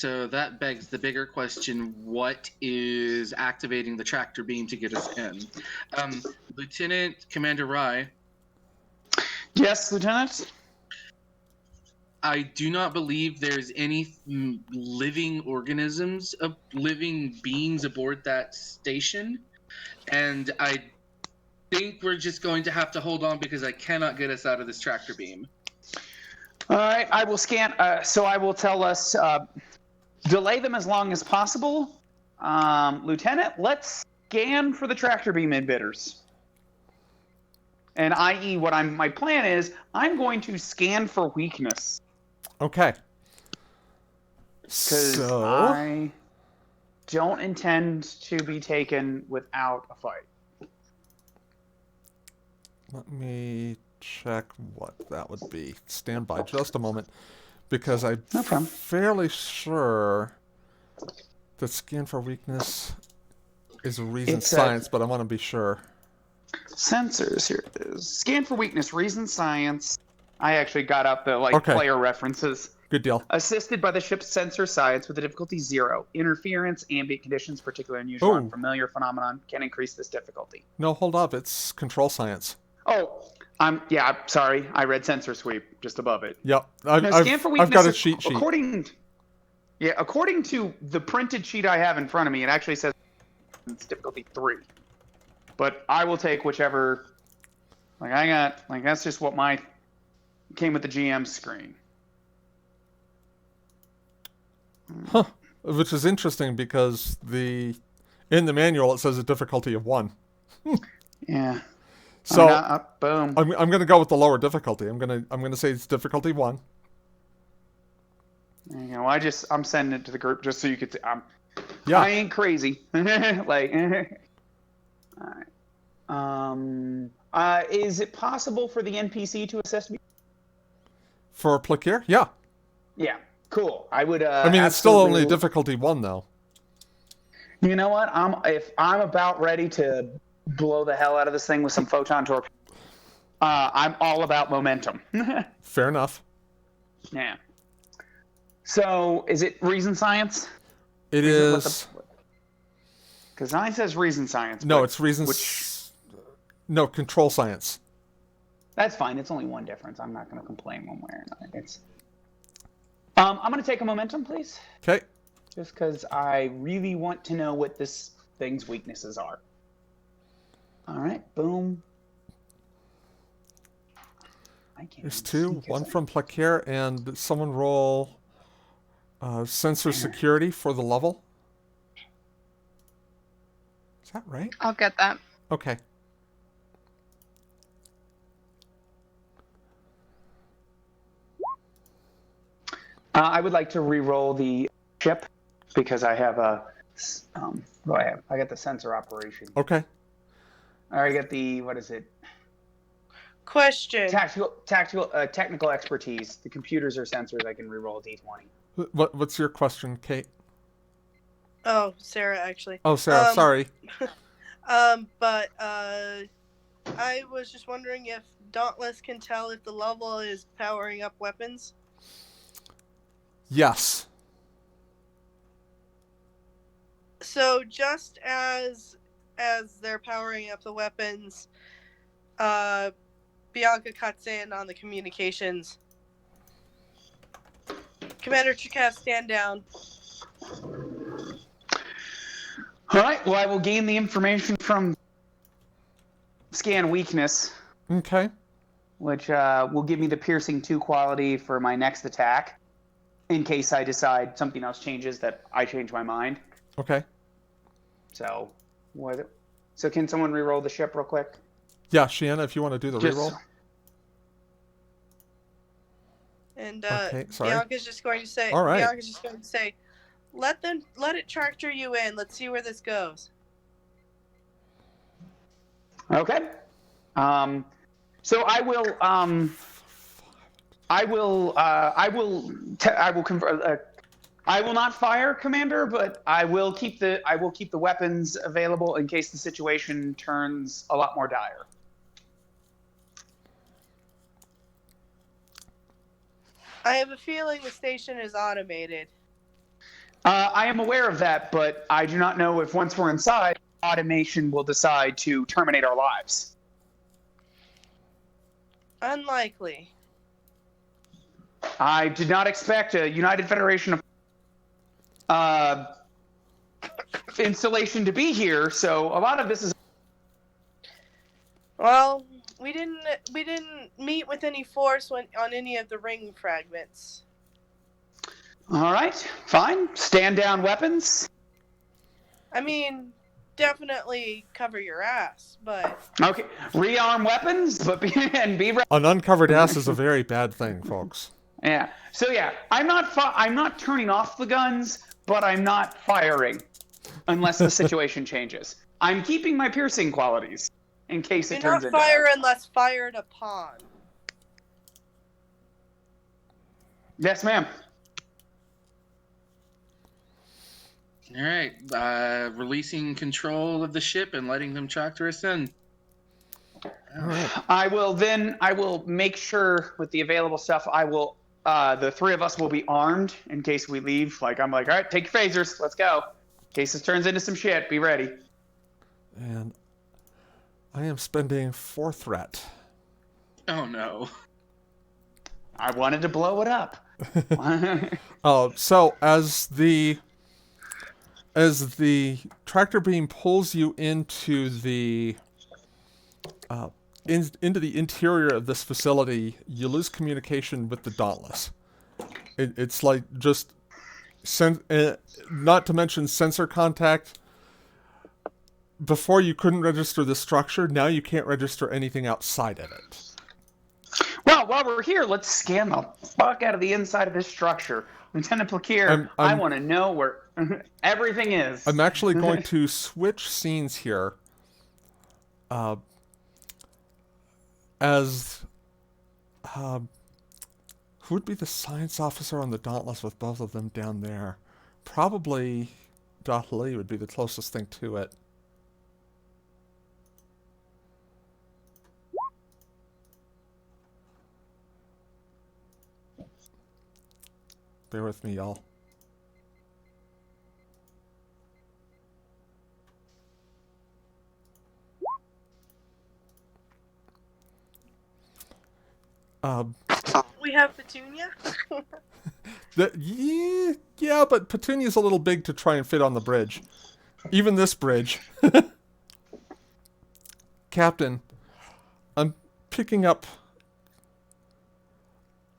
So that begs the bigger question: what is activating the tractor beam to get us in? Lieutenant Commander Rye, Yes, Lieutenant. I do not believe there's any living organisms, living beings aboard that station, and I think we're just going to have to hold on because I cannot get us out of this tractor beam. All right, I will scan. So I will tell us delay them as long as possible. Lieutenant, let's scan for the tractor beam emitters. And i.e., my plan is I'm going to scan for weakness Okay. because So I don't intend to be taken without a fight. let me check what that would be. Stand by just a moment, because I'm No problem. fairly sure that scan for weakness is a reason It's science, but I want to be sure. Sensors, here it is. Scan for weakness, reason science. I actually got up the Okay. player references. Good deal. Assisted by the ship's sensor science with a difficulty 0. Interference, ambient conditions, particularly unusual and Oh. familiar phenomenon can increase this difficulty. No, hold up. It's control science. Oh, sorry. I read sensor sweep just above it. Yep. No, scan for weakness. I've got a cheat sheet. According to the printed sheet I have in front of me, it actually says it's difficulty 3. But I will take whichever. That's just what came with the GM screen. Huh. Which is interesting because in the manual it says a difficulty of 1. Yeah. So boom. I'm going to go with the lower difficulty. I'm going to say it's difficulty 1. You know, I'm sending it to the group just so you could see. Yeah. I ain't crazy. All right. Is it possible for the NPC to assist me? For Plakir? Yeah. Yeah. Cool. I would. I mean, it's still only absolutely- difficulty 1 though. You know what? If I'm about ready to blow the hell out of this thing with some photon torpedoes, I'm all about momentum. Fair enough. Yeah. So, is it reason science? It is. Because mine says reason science. No, but- it's reason. No, control science. That's fine. It's only one difference. I'm not going to complain one way or another. I'm going to take a momentum, please. Okay. Just because I really want to know what this thing's weaknesses are. All right. Boom. I can't There's even 2. see 'cause One from Plakir, and someone roll sensor security for the level. Is that right? I'll get that. Okay. I would like to re-roll the ship because I have a. What do I have? I got the sensor operation. Okay. I already got the. What is it? Question. Technical expertise. The computers are sensors. I can re-roll a d20. What's your question, Kate? Oh, Sarah, actually. Oh, Sarah, sorry. But I was just wondering if Dauntless can tell if the level is powering up weapons. Yes. So just as they're powering up the weapons, Bianca cuts in on the communications. Commander Chikav, stand down. All right. Well, I will gain the information from scan weakness, Okay. which will give me the piercing 2 quality for my next attack, in case I decide something else changes that I change my mind. Okay. So, So can someone re-roll the ship real quick? Yeah, Shiana, if you want to do the reroll. And Okay, sorry. Bianca's just going to say. All right. Bianca's just going to say, let it tractor you in. Let's see where this goes. Okay. So I will not fire, Commander, but I will keep the weapons available in case the situation turns a lot more dire. I have a feeling the station is automated. I am aware of that, but I do not know if once we're inside, automation will decide to terminate our lives. Unlikely. I did not expect a United Federation of installation to be here, so a lot of this is. Well, we didn't meet with any force on any of the ring fragments. All right, fine. Stand down weapons. I mean, definitely cover your ass, but Okay, rearm weapons, but be ready. An uncovered ass is a very bad thing, folks. Yeah. So yeah, I'm not turning off the guns, but I'm not firing unless the situation changes. I'm keeping my piercing qualities in case do it turns not into. fire unless fired upon. Yes, ma'am. All right, releasing control of the ship and letting them tractor us in. All right. I will make sure with the available stuff. The three of us will be armed in case we leave. I'm like, all right, take your phasers, let's go. In case this turns into some shit, be ready. And I am spending 4 threat. Oh no. I wanted to blow it up. So as the tractor beam pulls you into the into the interior of this facility, you lose communication with the Dauntless. It's like just not to mention sensor contact. Before you couldn't register the structure, now you can't register anything outside of it. Well, while we're here, let's scan the fuck out of the inside of this structure. Lieutenant Plakir, I want to know where everything is. I'm actually going to switch scenes here. Who would be the science officer on the Dauntless with both of them down there? Probably Dauntless would be the closest thing to it. Bear with me, y'all. We have Petunia. Yeah, but Petunia's a little big to try and fit on the bridge. Even this bridge. Captain, I'm picking up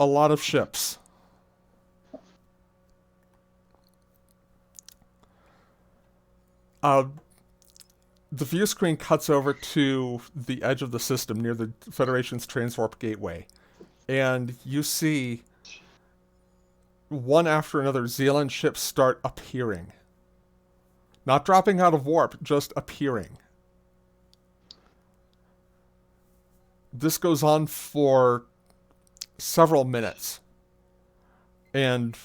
a lot of ships. The view screen cuts over to the edge of the system near the Federation's transwarp gateway. And you see one after another Zealand ships start appearing. Not dropping out of warp, just appearing. This goes on for several minutes. And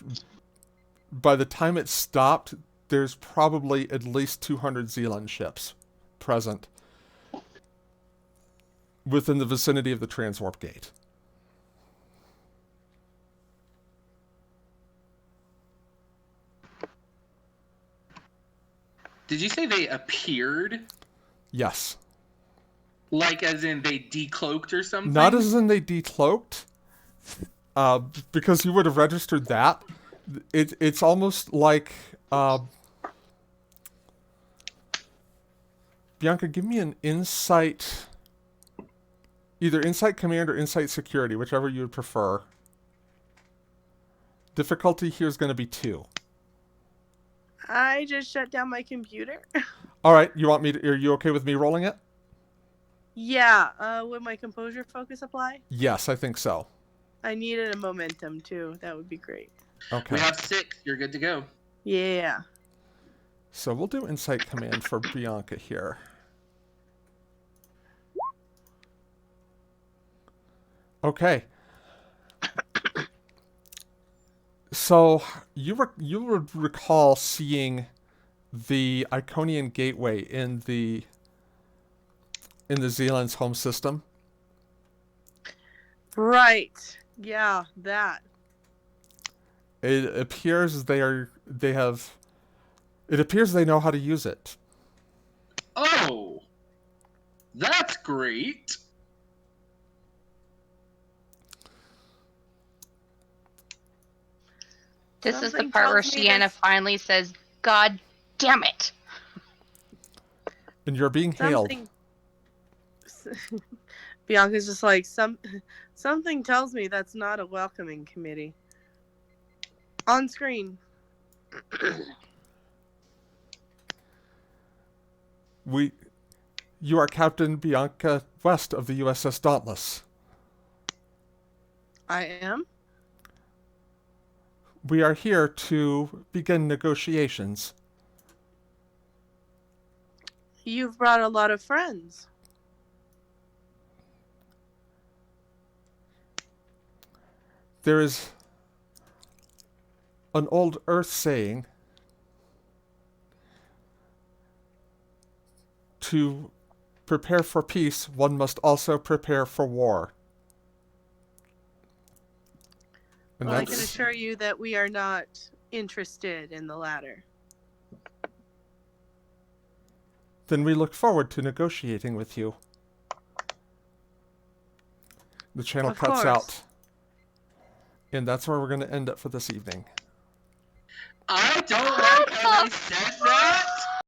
by the time it stopped, there's probably at least 200 Zealand ships present within the vicinity of the transwarp gate. Did you say they appeared? Yes. Like as in they decloaked or something? Not as in they decloaked, because you would have registered that. It's almost like... Bianca, give me an insight... Either insight command or insight security, whichever you would prefer. Difficulty here is going to be 2. I just shut down my computer. All right, are you okay with me rolling it? Yeah, would my composure focus apply? Yes, I think so. I needed a momentum too. That would be great. Okay. We have 6. You're good to go. Yeah. So we'll do insight command for Bianca here. Okay. So you would recall seeing the Iconian gateway in the Zealand's home system. Right. Yeah, that. It appears it appears they know how to use it. Oh, that's great. This is the Something part where tells me Shiana this- finally says, "God damn it!" And you're being hailed. Something. Bianca's just like something tells me that's not a welcoming committee. On screen. You are Captain Bianca West of the USS Dauntless. I am. We are here to begin negotiations. You've brought a lot of friends. There is an old Earth saying to prepare for peace, one must also prepare for war. And Well, I can assure you that we are not interested in the latter. Then we look forward to negotiating with you. The channel Of cuts course. out. And that's where we're going to end it for this evening. I don't like how they said that.